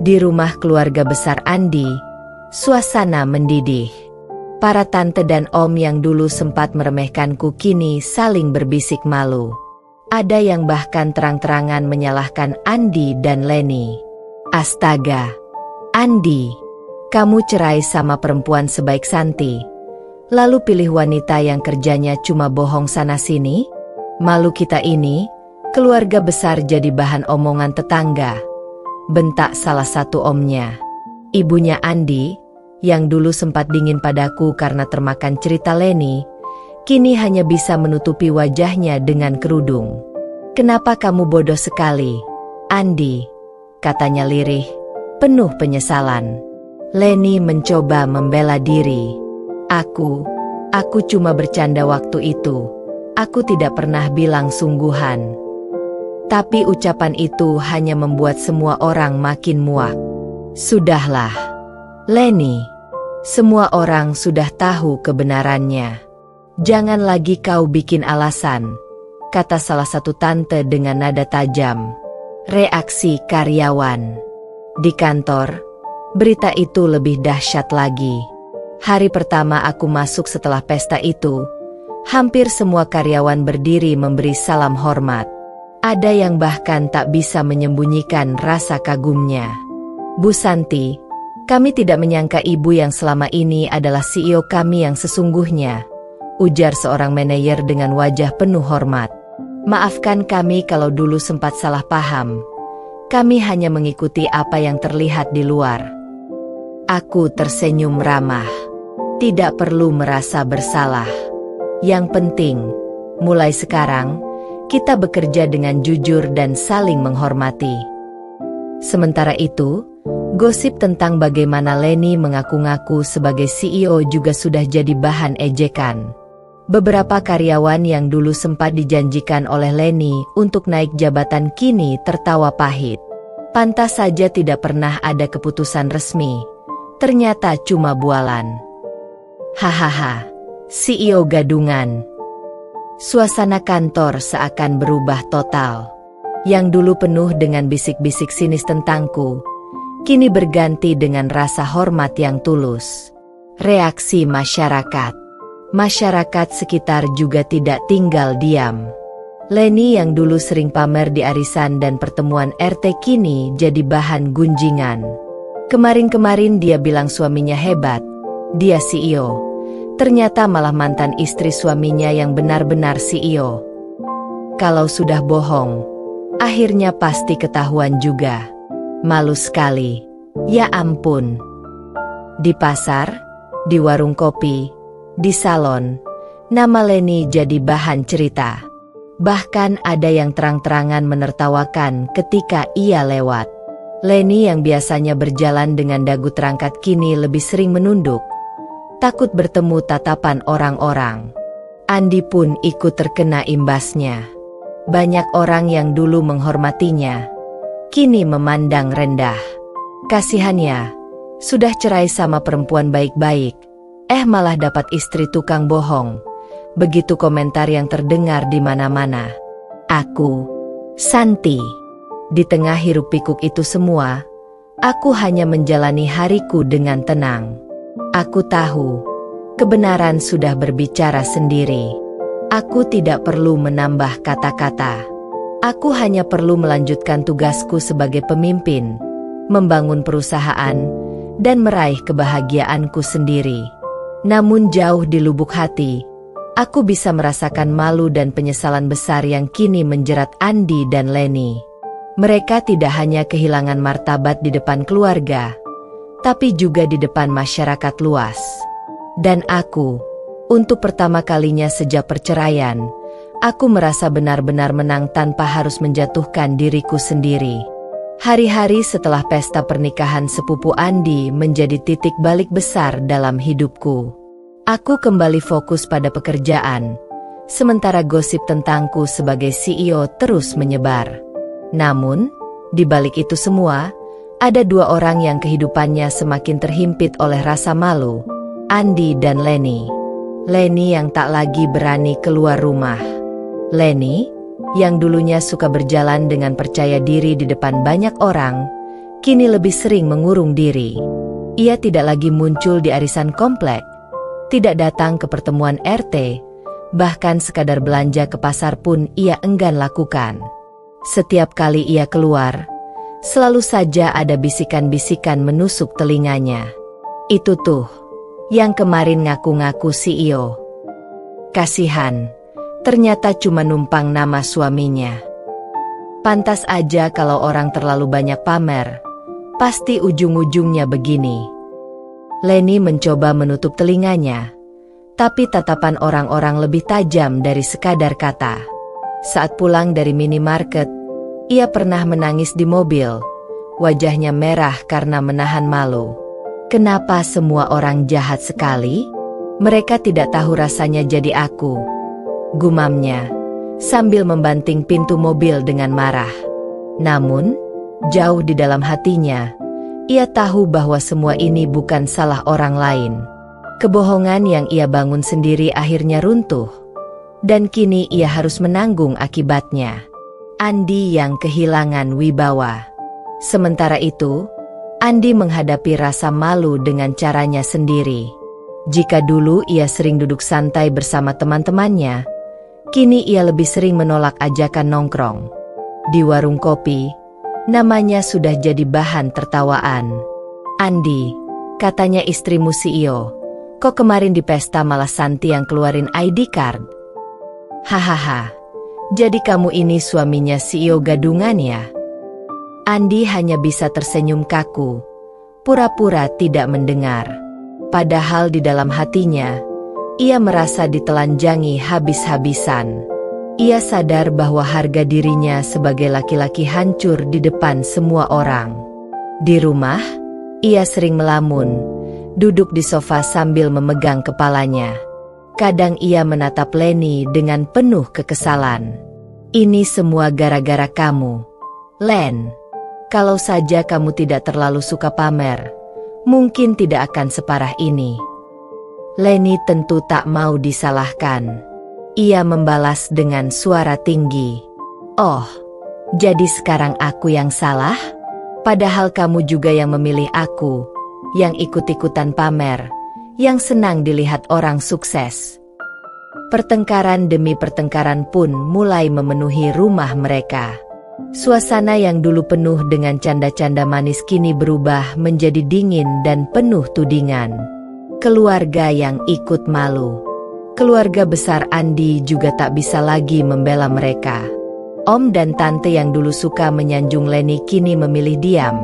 Di rumah keluarga besar Andi, suasana mendidih. Para tante dan om yang dulu sempat meremehkanku kini saling berbisik malu. Ada yang bahkan terang-terangan menyalahkan Andi dan Leni. Astaga, Andi, kamu cerai sama perempuan sebaik Santi, lalu pilih wanita yang kerjanya cuma bohong sana-sini? Malu kita ini, keluarga besar jadi bahan omongan tetangga. Bentak salah satu omnya. Ibunya Andi, yang dulu sempat dingin padaku karena termakan cerita Leni, kini hanya bisa menutupi wajahnya dengan kerudung. Kenapa kamu bodoh sekali, Andi? Katanya lirih, penuh penyesalan. Leni mencoba membela diri. Aku cuma bercanda waktu itu. Aku tidak pernah bilang sungguhan. Tapi ucapan itu hanya membuat semua orang makin muak. Sudahlah, Leni. Semua orang sudah tahu kebenarannya. Jangan lagi kau bikin alasan, kata salah satu tante dengan nada tajam. Reaksi karyawan. Di kantor, berita itu lebih dahsyat lagi. Hari pertama aku masuk setelah pesta itu, hampir semua karyawan berdiri memberi salam hormat. Ada yang bahkan tak bisa menyembunyikan rasa kagumnya. Bu Santi, kami tidak menyangka ibu yang selama ini adalah CEO kami yang sesungguhnya, ujar seorang manajer dengan wajah penuh hormat. Maafkan kami kalau dulu sempat salah paham. Kami hanya mengikuti apa yang terlihat di luar. Aku tersenyum ramah. Tidak perlu merasa bersalah. Yang penting, mulai sekarang, kita bekerja dengan jujur dan saling menghormati. Sementara itu, gosip tentang bagaimana Leni mengaku-ngaku sebagai CEO juga sudah jadi bahan ejekan. Beberapa karyawan yang dulu sempat dijanjikan oleh Leni untuk naik jabatan kini tertawa pahit. Pantas saja tidak pernah ada keputusan resmi. Ternyata cuma bualan. Hahaha, CEO gadungan. Suasana kantor seakan berubah total. Yang dulu penuh dengan bisik-bisik sinis tentangku, kini berganti dengan rasa hormat yang tulus. Reaksi masyarakat. Masyarakat sekitar juga tidak tinggal diam. Leni yang dulu sering pamer di arisan dan pertemuan RT kini jadi bahan gunjingan. Kemarin-kemarin dia bilang suaminya hebat, dia CEO. Ternyata malah mantan istri suaminya yang benar-benar CEO. Kalau sudah bohong, akhirnya pasti ketahuan juga. Malu sekali. Ya ampun. Di pasar, di warung kopi, di salon, nama Leni jadi bahan cerita. Bahkan ada yang terang-terangan menertawakan ketika ia lewat. Leni yang biasanya berjalan dengan dagu terangkat kini lebih sering menunduk, takut bertemu tatapan orang-orang. Andi pun ikut terkena imbasnya. Banyak orang yang dulu menghormatinya, kini memandang rendah. Kasihannya, sudah cerai sama perempuan baik-baik, malah dapat istri tukang bohong. Begitu komentar yang terdengar di mana-mana. Aku, Santi. Di tengah hiruk-pikuk itu semua, aku hanya menjalani hariku dengan tenang. Aku tahu, kebenaran sudah berbicara sendiri. Aku tidak perlu menambah kata-kata. Aku hanya perlu melanjutkan tugasku sebagai pemimpin, membangun perusahaan, dan meraih kebahagiaanku sendiri. Namun jauh di lubuk hati, aku bisa merasakan malu dan penyesalan besar yang kini menjerat Andi dan Leni. Mereka tidak hanya kehilangan martabat di depan keluarga, tapi juga di depan masyarakat luas. Dan aku, untuk pertama kalinya sejak perceraian, aku merasa benar-benar menang tanpa harus menjatuhkan diriku sendiri. Hari-hari setelah pesta pernikahan sepupu Andi menjadi titik balik besar dalam hidupku. Aku kembali fokus pada pekerjaan, sementara gosip tentangku sebagai CEO terus menyebar. Namun, di balik itu semua, ada dua orang yang kehidupannya semakin terhimpit oleh rasa malu, Andi dan Leni. Leni yang tak lagi berani keluar rumah. Leni, yang dulunya suka berjalan dengan percaya diri di depan banyak orang, kini lebih sering mengurung diri. Ia tidak lagi muncul di arisan komplek, tidak datang ke pertemuan RT, bahkan sekadar belanja ke pasar pun ia enggan lakukan. Setiap kali ia keluar, selalu saja ada bisikan-bisikan menusuk telinganya. Itu tuh, yang kemarin ngaku-ngaku CEO. Kasihan, ternyata cuma numpang nama suaminya. Pantas aja kalau orang terlalu banyak pamer, pasti ujung-ujungnya begini. Leni mencoba menutup telinganya, tapi tatapan orang-orang lebih tajam dari sekadar kata. Saat pulang dari minimarket, ia pernah menangis di mobil, wajahnya merah karena menahan malu. Kenapa semua orang jahat sekali? Mereka tidak tahu rasanya jadi aku, gumamnya, sambil membanting pintu mobil dengan marah. Namun, jauh di dalam hatinya, ia tahu bahwa semua ini bukan salah orang lain. Kebohongan yang ia bangun sendiri akhirnya runtuh, dan kini ia harus menanggung akibatnya. Andi yang kehilangan wibawa. Sementara itu, Andi menghadapi rasa malu dengan caranya sendiri. Jika dulu ia sering duduk santai bersama teman-temannya, kini ia lebih sering menolak ajakan nongkrong. Di warung kopi, namanya sudah jadi bahan tertawaan. Andi, katanya istrimu CEO, kok kemarin di pesta malah Santi yang keluarin ID card? Hahaha, jadi kamu ini suaminya CEO gadungan ya? Andi hanya bisa tersenyum kaku, pura-pura tidak mendengar. Padahal di dalam hatinya, ia merasa ditelanjangi habis-habisan. Ia sadar bahwa harga dirinya sebagai laki-laki hancur di depan semua orang. Di rumah, ia sering melamun, duduk di sofa sambil memegang kepalanya. Kadang ia menatap Leni dengan penuh kekesalan. Ini semua gara-gara kamu, Len. Kalau saja kamu tidak terlalu suka pamer, mungkin tidak akan separah ini. Leni tentu tak mau disalahkan. Ia membalas dengan suara tinggi. Oh, jadi sekarang aku yang salah? Padahal kamu juga yang memilih aku, yang ikut-ikutan pamer, yang senang dilihat orang sukses. Pertengkaran demi pertengkaran pun mulai memenuhi rumah mereka. Suasana yang dulu penuh dengan canda-canda manis kini berubah menjadi dingin dan penuh tudingan. Keluarga yang ikut malu. Keluarga besar Andi juga tak bisa lagi membela mereka. Om dan tante yang dulu suka menyanjung Leni kini memilih diam.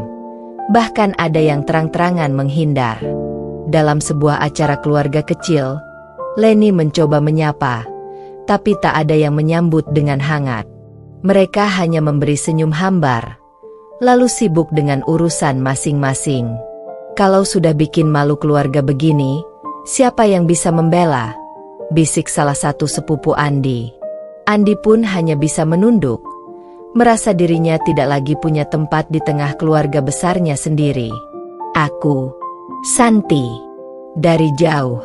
Bahkan ada yang terang-terangan menghindar. Dalam sebuah acara keluarga kecil, Leni mencoba menyapa, tapi tak ada yang menyambut dengan hangat. Mereka hanya memberi senyum hambar, lalu sibuk dengan urusan masing-masing. Kalau sudah bikin malu keluarga begini, siapa yang bisa membela? Bisik salah satu sepupu Andi. Andi pun hanya bisa menunduk, merasa dirinya tidak lagi punya tempat di tengah keluarga besarnya sendiri. Aku, Santi. Dari jauh,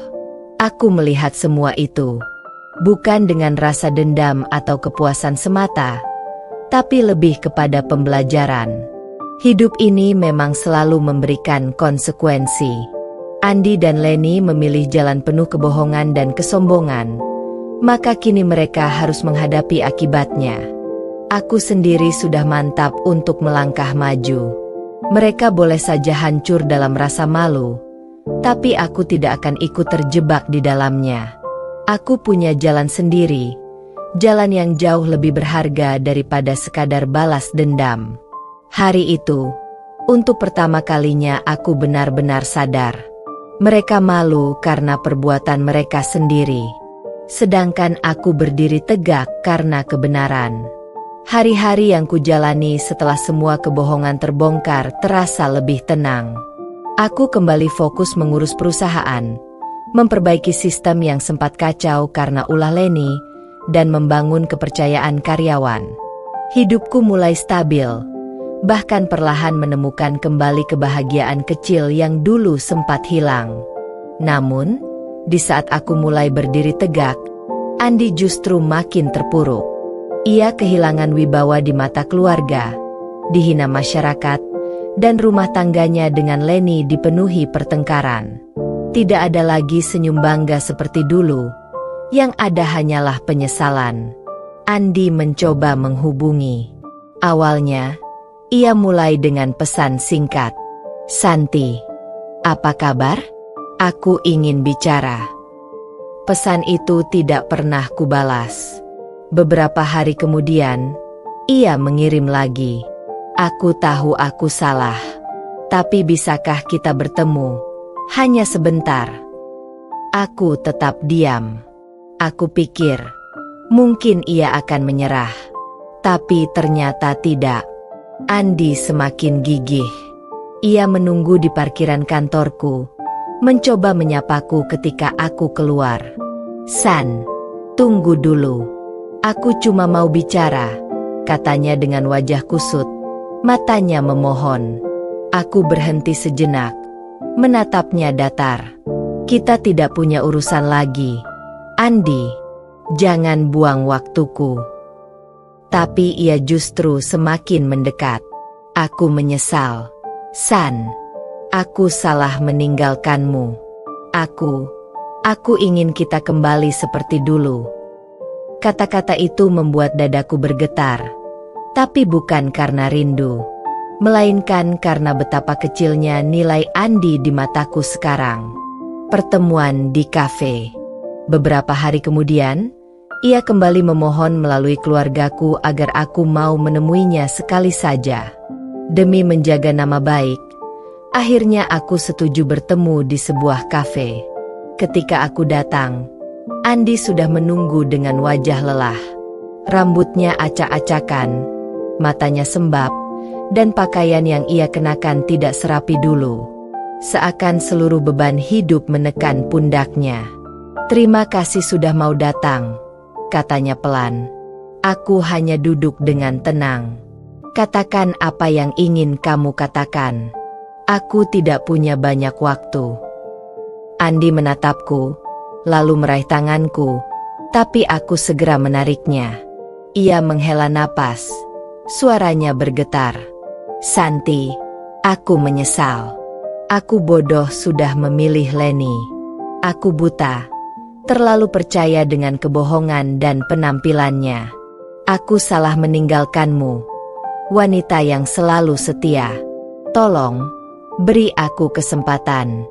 aku melihat semua itu. Bukan dengan rasa dendam atau kepuasan semata, tapi lebih kepada pembelajaran. Hidup ini memang selalu memberikan konsekuensi. Andi dan Leni memilih jalan penuh kebohongan dan kesombongan, maka kini mereka harus menghadapi akibatnya. Aku sendiri sudah mantap untuk melangkah maju. Mereka boleh saja hancur dalam rasa malu, tapi aku tidak akan ikut terjebak di dalamnya. Aku punya jalan sendiri, jalan yang jauh lebih berharga daripada sekadar balas dendam. Hari itu, untuk pertama kalinya aku benar-benar sadar. Mereka malu karena perbuatan mereka sendiri. Sedangkan aku berdiri tegak karena kebenaran. Hari-hari yang kujalani setelah semua kebohongan terbongkar terasa lebih tenang. Aku kembali fokus mengurus perusahaan, memperbaiki sistem yang sempat kacau karena ulah Leni, dan membangun kepercayaan karyawan. Hidupku mulai stabil, bahkan perlahan menemukan kembali kebahagiaan kecil yang dulu sempat hilang. Namun, di saat aku mulai berdiri tegak, Andi justru makin terpuruk. Ia kehilangan wibawa di mata keluarga, dihina masyarakat, dan rumah tangganya dengan Leni dipenuhi pertengkaran. Tidak ada lagi senyum bangga seperti dulu, yang ada hanyalah penyesalan. Andi mencoba menghubungi. Awalnya, ia mulai dengan pesan singkat. Santi, apa kabar? Aku ingin bicara. Pesan itu tidak pernah kubalas. Beberapa hari kemudian, ia mengirim lagi. Aku tahu aku salah. Tapi bisakah kita bertemu? Hanya sebentar. Aku tetap diam. Aku pikir, mungkin ia akan menyerah. Tapi ternyata tidak. Andi semakin gigih. Ia menunggu di parkiran kantorku, mencoba menyapaku ketika aku keluar. San, tunggu dulu. Aku cuma mau bicara, katanya dengan wajah kusut. Matanya memohon. Aku berhenti sejenak, menatapnya datar. Kita tidak punya urusan lagi. Andi, jangan buang waktuku. Tapi ia justru semakin mendekat. Aku menyesal. San, aku salah meninggalkanmu. Aku ingin kita kembali seperti dulu. Kata-kata itu membuat dadaku bergetar. Tapi bukan karena rindu, melainkan karena betapa kecilnya nilai Andi di mataku sekarang. Pertemuan di kafe. Beberapa hari kemudian, ia kembali memohon melalui keluargaku agar aku mau menemuinya sekali saja. Demi menjaga nama baik, Akhirnya aku setuju bertemu di sebuah kafe. Ketika aku datang, Andi sudah menunggu dengan wajah lelah. Rambutnya acak-acakan, matanya sembab, dan pakaian yang ia kenakan tidak serapi dulu. Seakan seluruh beban hidup menekan pundaknya. "Terima kasih sudah mau datang," katanya pelan. "Aku hanya duduk dengan tenang. Katakan apa yang ingin kamu katakan. Aku tidak punya banyak waktu." Andi menatapku, lalu meraih tanganku, tapi aku segera menariknya. Ia menghela napas, suaranya bergetar. "Santi, aku menyesal. Aku bodoh sudah memilih Leni. Aku buta, terlalu percaya dengan kebohongan dan penampilannya. Aku salah meninggalkanmu, wanita yang selalu setia. Tolong, beri aku kesempatan.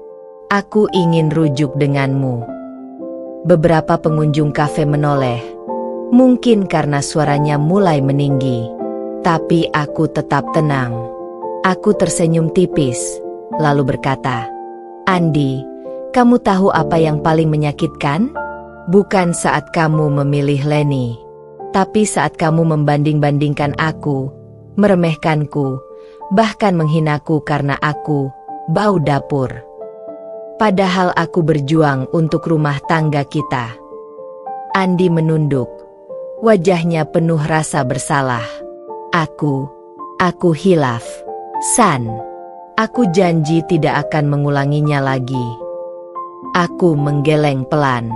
Aku ingin rujuk denganmu." Beberapa pengunjung kafe menoleh, mungkin karena suaranya mulai meninggi. Tapi aku tetap tenang. Aku tersenyum tipis, lalu berkata, "Andi, kamu tahu apa yang paling menyakitkan? Bukan saat kamu memilih Leni, tapi saat kamu membanding-bandingkan aku, meremehkanku, bahkan menghinaku karena aku bau dapur. Padahal aku berjuang untuk rumah tangga kita." Andi menunduk, wajahnya penuh rasa bersalah. Aku hilaf, San. Aku janji tidak akan mengulanginya lagi." Aku menggeleng pelan.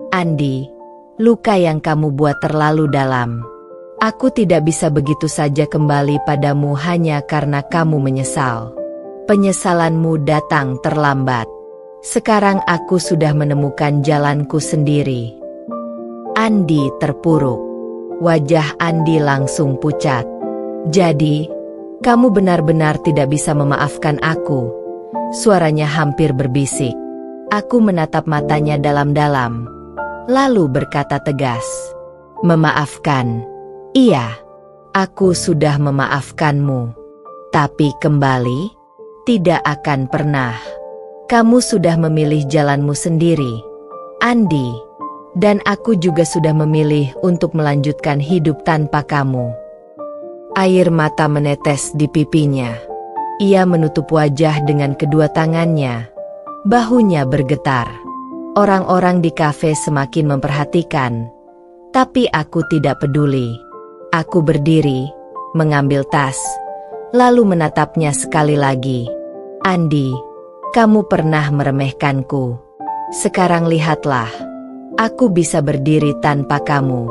"Andi, luka yang kamu buat terlalu dalam. Aku tidak bisa begitu saja kembali padamu hanya karena kamu menyesal. Penyesalanmu datang terlambat. Sekarang aku sudah menemukan jalanku sendiri." Andi terpuruk. Wajah Andi langsung pucat. "Jadi, kamu benar-benar tidak bisa memaafkan aku?" Suaranya hampir berbisik. Aku menatap matanya dalam-dalam, lalu berkata tegas, "Memaafkan? Iya, aku sudah memaafkanmu. Tapi kembali? Tidak akan pernah. Kamu sudah memilih jalanmu sendiri, Andi. Dan aku juga sudah memilih untuk melanjutkan hidup tanpa kamu." Air mata menetes di pipinya. Ia menutup wajah dengan kedua tangannya. Bahunya bergetar. Orang-orang di kafe semakin memperhatikan, tapi aku tidak peduli. Aku berdiri, mengambil tas, lalu menatapnya sekali lagi. "Andi, kamu pernah meremehkanku. Sekarang lihatlah, aku bisa berdiri tanpa kamu.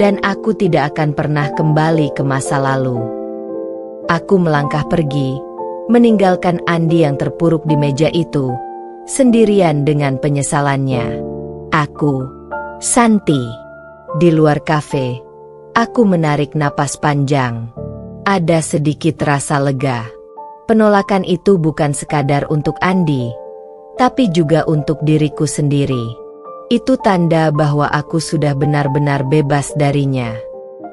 Dan aku tidak akan pernah kembali ke masa lalu." Aku melangkah pergi, meninggalkan Andi yang terpuruk di meja itu, sendirian dengan penyesalannya. Santi. Di luar kafe, aku menarik napas panjang. Ada sedikit rasa lega. Penolakan itu bukan sekadar untuk Andi, tapi juga untuk diriku sendiri. Itu tanda bahwa aku sudah benar-benar bebas darinya.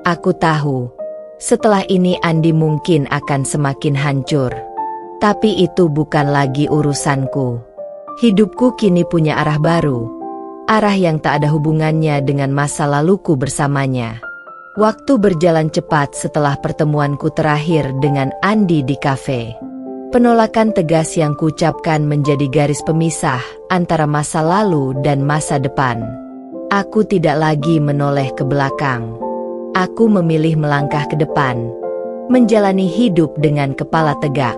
Aku tahu, setelah ini Andi mungkin akan semakin hancur. Tapi itu bukan lagi urusanku. Hidupku kini punya arah baru. Arah yang tak ada hubungannya dengan masa laluku bersamanya. Waktu berjalan cepat setelah pertemuanku terakhir dengan Andi di kafe. Penolakan tegas yang kuucapkan menjadi garis pemisah antara masa lalu dan masa depan. Aku tidak lagi menoleh ke belakang. Aku memilih melangkah ke depan, menjalani hidup dengan kepala tegak,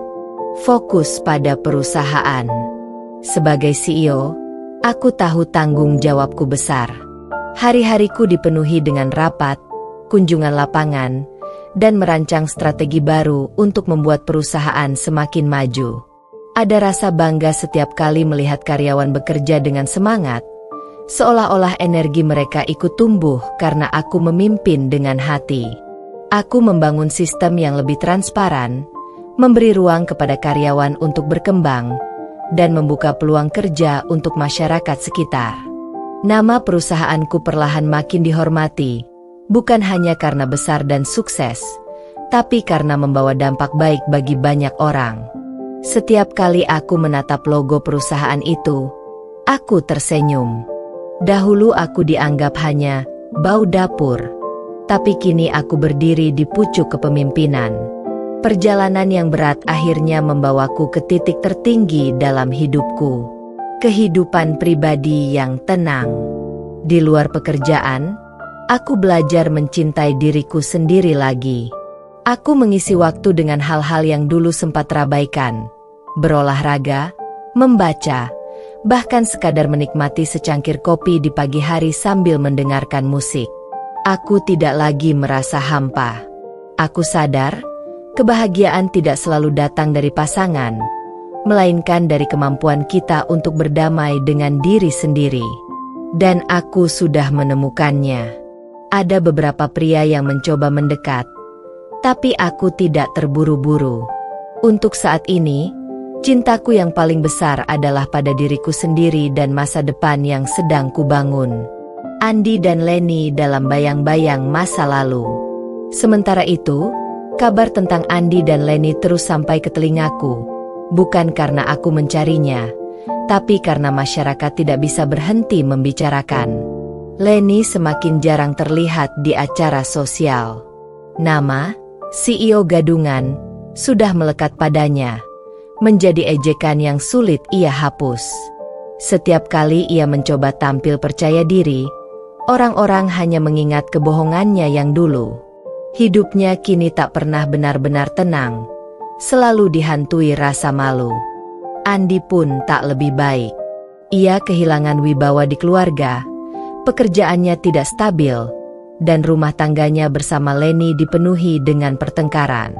fokus pada perusahaan. Sebagai CEO, aku tahu tanggung jawabku besar. Hari-hariku dipenuhi dengan rapat, kunjungan lapangan, dan merancang strategi baru untuk membuat perusahaan semakin maju. Ada rasa bangga setiap kali melihat karyawan bekerja dengan semangat, seolah-olah energi mereka ikut tumbuh karena aku memimpin dengan hati. Aku membangun sistem yang lebih transparan, memberi ruang kepada karyawan untuk berkembang, dan membuka peluang kerja untuk masyarakat sekitar. Nama perusahaanku perlahan makin dihormati, bukan hanya karena besar dan sukses, tapi karena membawa dampak baik bagi banyak orang. Setiap kali aku menatap logo perusahaan itu, aku tersenyum. Dahulu aku dianggap hanya bau dapur, tapi kini aku berdiri di pucuk kepemimpinan. Perjalanan yang berat akhirnya membawaku ke titik tertinggi dalam hidupku. Kehidupan pribadi yang tenang. Di luar pekerjaan, aku belajar mencintai diriku sendiri lagi. Aku mengisi waktu dengan hal-hal yang dulu sempat terabaikan. Berolahraga, membaca, bahkan sekadar menikmati secangkir kopi di pagi hari sambil mendengarkan musik. Aku tidak lagi merasa hampa. Aku sadar, kebahagiaan tidak selalu datang dari pasangan, melainkan dari kemampuan kita untuk berdamai dengan diri sendiri. Dan aku sudah menemukannya. Ada beberapa pria yang mencoba mendekat, tapi aku tidak terburu-buru. Untuk saat ini, cintaku yang paling besar adalah pada diriku sendiri dan masa depan yang sedang kubangun. Andi dan Leni dalam bayang-bayang masa lalu. Sementara itu, kabar tentang Andi dan Leni terus sampai ke telingaku. Bukan karena aku mencarinya, tapi karena masyarakat tidak bisa berhenti membicarakan. Leni semakin jarang terlihat di acara sosial. Nama, CEO Gadungan, sudah melekat padanya, menjadi ejekan yang sulit ia hapus. Setiap kali ia mencoba tampil percaya diri, orang-orang hanya mengingat kebohongannya yang dulu. Hidupnya kini tak pernah benar-benar tenang, selalu dihantui rasa malu. Andi pun tak lebih baik. Ia kehilangan wibawa di keluarga, pekerjaannya tidak stabil, dan rumah tangganya bersama Leni dipenuhi dengan pertengkaran.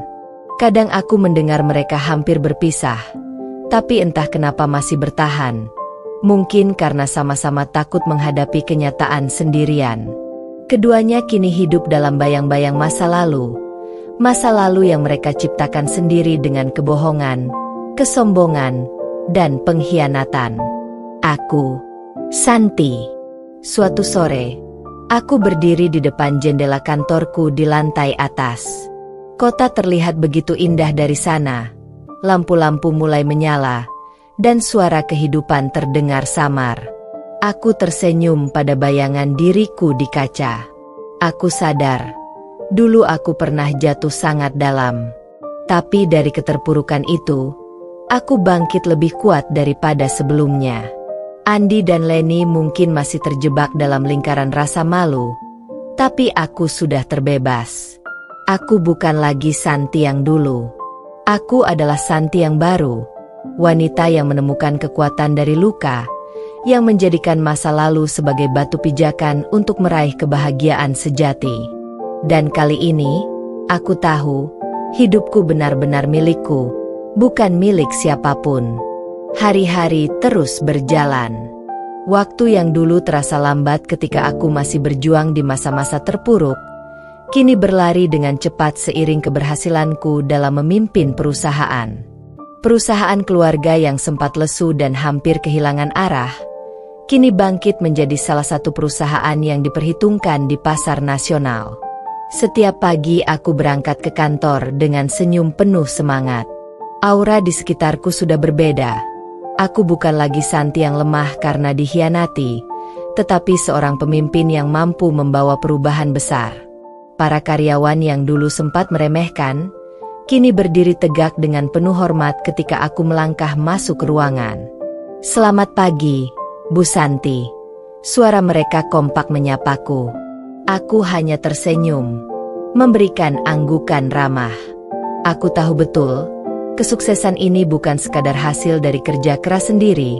Kadang aku mendengar mereka hampir berpisah, tapi entah kenapa masih bertahan. Mungkin karena sama-sama takut menghadapi kenyataan sendirian. Keduanya kini hidup dalam bayang-bayang masa lalu yang mereka ciptakan sendiri dengan kebohongan, kesombongan, dan pengkhianatan. Aku, Santi. Suatu sore, aku berdiri di depan jendela kantorku di lantai atas. Kota terlihat begitu indah dari sana. Lampu-lampu mulai menyala, dan suara kehidupan terdengar samar. Aku tersenyum pada bayangan diriku di kaca. Aku sadar, dulu aku pernah jatuh sangat dalam. Tapi dari keterpurukan itu, aku bangkit lebih kuat daripada sebelumnya. Andi dan Leni mungkin masih terjebak dalam lingkaran rasa malu, tapi aku sudah terbebas. Aku bukan lagi Santi yang dulu. Aku adalah Santi yang baru, wanita yang menemukan kekuatan dari luka, yang menjadikan masa lalu sebagai batu pijakan untuk meraih kebahagiaan sejati. Dan kali ini, aku tahu, hidupku benar-benar milikku, bukan milik siapapun. Hari-hari terus berjalan. Waktu yang dulu terasa lambat ketika aku masih berjuang di masa-masa terpuruk, kini berlari dengan cepat seiring keberhasilanku dalam memimpin perusahaan. Perusahaan keluarga yang sempat lesu dan hampir kehilangan arah, kini bangkit menjadi salah satu perusahaan yang diperhitungkan di pasar nasional. Setiap pagi aku berangkat ke kantor dengan senyum penuh semangat. Aura di sekitarku sudah berbeda. Aku bukan lagi Santi yang lemah karena dikhianati, tetapi seorang pemimpin yang mampu membawa perubahan besar. Para karyawan yang dulu sempat meremehkan, kini berdiri tegak dengan penuh hormat ketika aku melangkah masuk ke ruangan. "Selamat pagi, Bu Santi." Suara mereka kompak menyapaku. Aku hanya tersenyum, memberikan anggukan ramah. Aku tahu betul, kesuksesan ini bukan sekadar hasil dari kerja keras sendiri,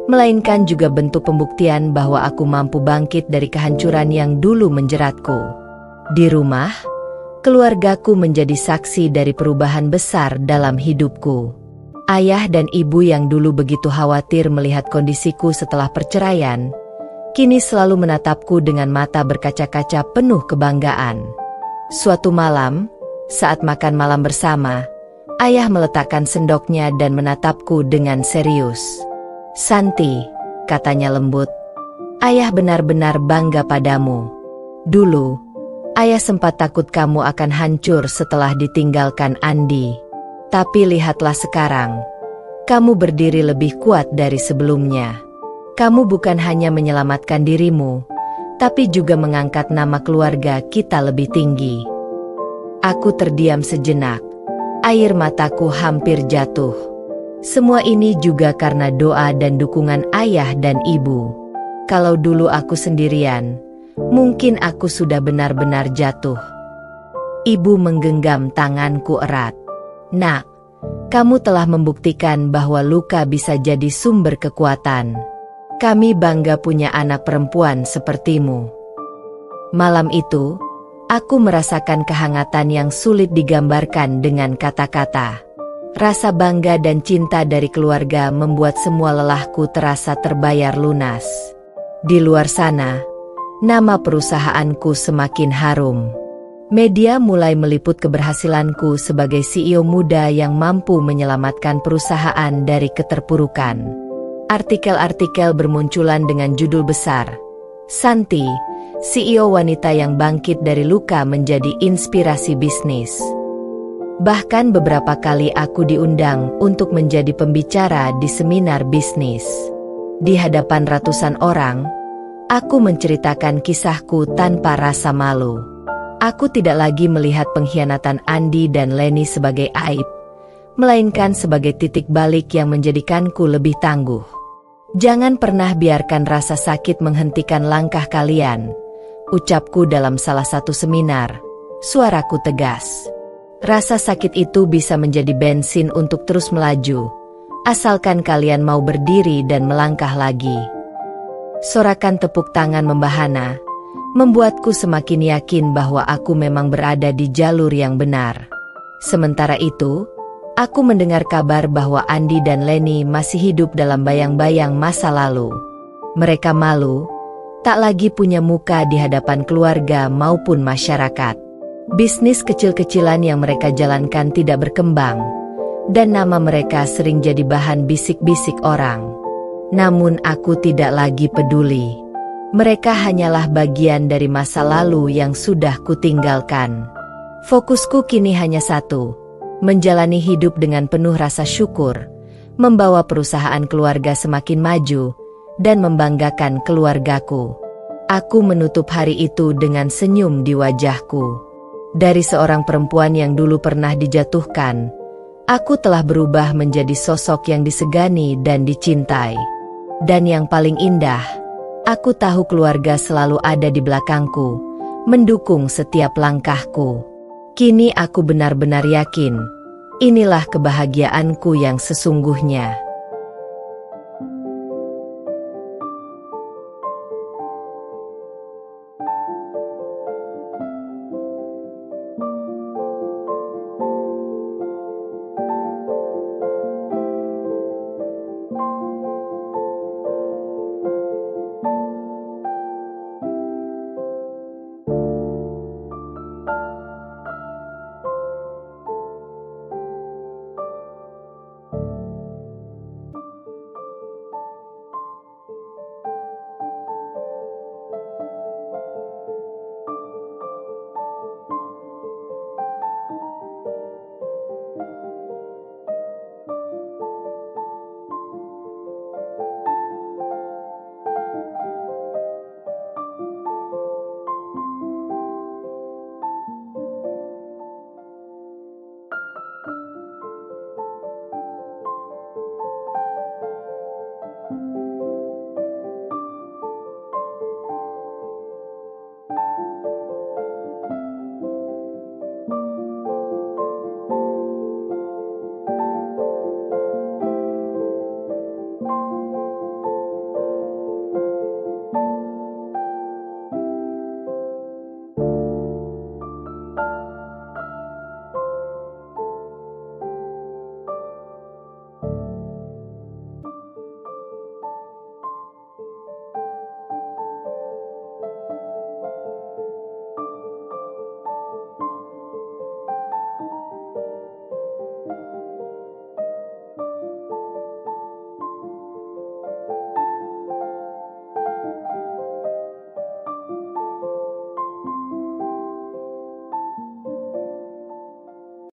melainkan juga bentuk pembuktian bahwa aku mampu bangkit dari kehancuran yang dulu menjeratku. Di rumah, keluargaku menjadi saksi dari perubahan besar dalam hidupku. Ayah dan ibu yang dulu begitu khawatir melihat kondisiku setelah perceraian, kini selalu menatapku dengan mata berkaca-kaca penuh kebanggaan. Suatu malam, saat makan malam bersama, ayah meletakkan sendoknya dan menatapku dengan serius. "Santi," katanya lembut, "ayah benar-benar bangga padamu. Dulu, ayah sempat takut kamu akan hancur setelah ditinggalkan Andi. Tapi lihatlah sekarang, Kamu berdiri lebih kuat dari sebelumnya. Kamu bukan hanya menyelamatkan dirimu, tapi juga mengangkat nama keluarga kita lebih tinggi. Aku terdiam sejenak. Air mataku hampir jatuh. Semua ini juga karena doa dan dukungan ayah dan ibu. Kalau dulu aku sendirian, mungkin aku sudah benar-benar jatuh. Ibu menggenggam tanganku erat. Nak, kamu telah membuktikan bahwa luka bisa jadi sumber kekuatan. Kami bangga punya anak perempuan sepertimu. Malam itu, aku merasakan kehangatan yang sulit digambarkan dengan kata-kata. Rasa bangga dan cinta dari keluarga membuat semua lelahku terasa terbayar lunas. Di luar sana, nama perusahaanku semakin harum. Media mulai meliput keberhasilanku sebagai CEO muda yang mampu menyelamatkan perusahaan dari keterpurukan. Artikel-artikel bermunculan dengan judul besar, "Santi, CEO wanita yang bangkit dari luka menjadi inspirasi bisnis." Bahkan beberapa kali aku diundang untuk menjadi pembicara di seminar bisnis. Di hadapan ratusan orang, aku menceritakan kisahku tanpa rasa malu. Aku tidak lagi melihat pengkhianatan Andi dan Leni sebagai aib, melainkan sebagai titik balik yang menjadikanku lebih tangguh. Jangan pernah biarkan rasa sakit menghentikan langkah kalian, ucapku dalam salah satu seminar. Suaraku tegas. Rasa sakit itu bisa menjadi bensin untuk terus melaju, asalkan kalian mau berdiri dan melangkah lagi. Sorakan tepuk tangan membahana membuatku semakin yakin bahwa aku memang berada di jalur yang benar. Sementara itu, aku mendengar kabar bahwa Andi dan Leni masih hidup dalam bayang-bayang masa lalu. Mereka malu, tak lagi punya muka di hadapan keluarga maupun masyarakat. Bisnis kecil-kecilan yang mereka jalankan tidak berkembang, dan nama mereka sering jadi bahan bisik-bisik orang. Namun aku tidak lagi peduli. Mereka hanyalah bagian dari masa lalu yang sudah kutinggalkan. Fokusku kini hanya satu, menjalani hidup dengan penuh rasa syukur, membawa perusahaan keluarga semakin maju, dan membanggakan keluargaku. Aku menutup hari itu dengan senyum di wajahku. Dari seorang perempuan yang dulu pernah dijatuhkan, aku telah berubah menjadi sosok yang disegani dan dicintai. Dan yang paling indah, aku tahu keluarga selalu ada di belakangku, mendukung setiap langkahku. Kini aku benar-benar yakin, inilah kebahagiaanku yang sesungguhnya.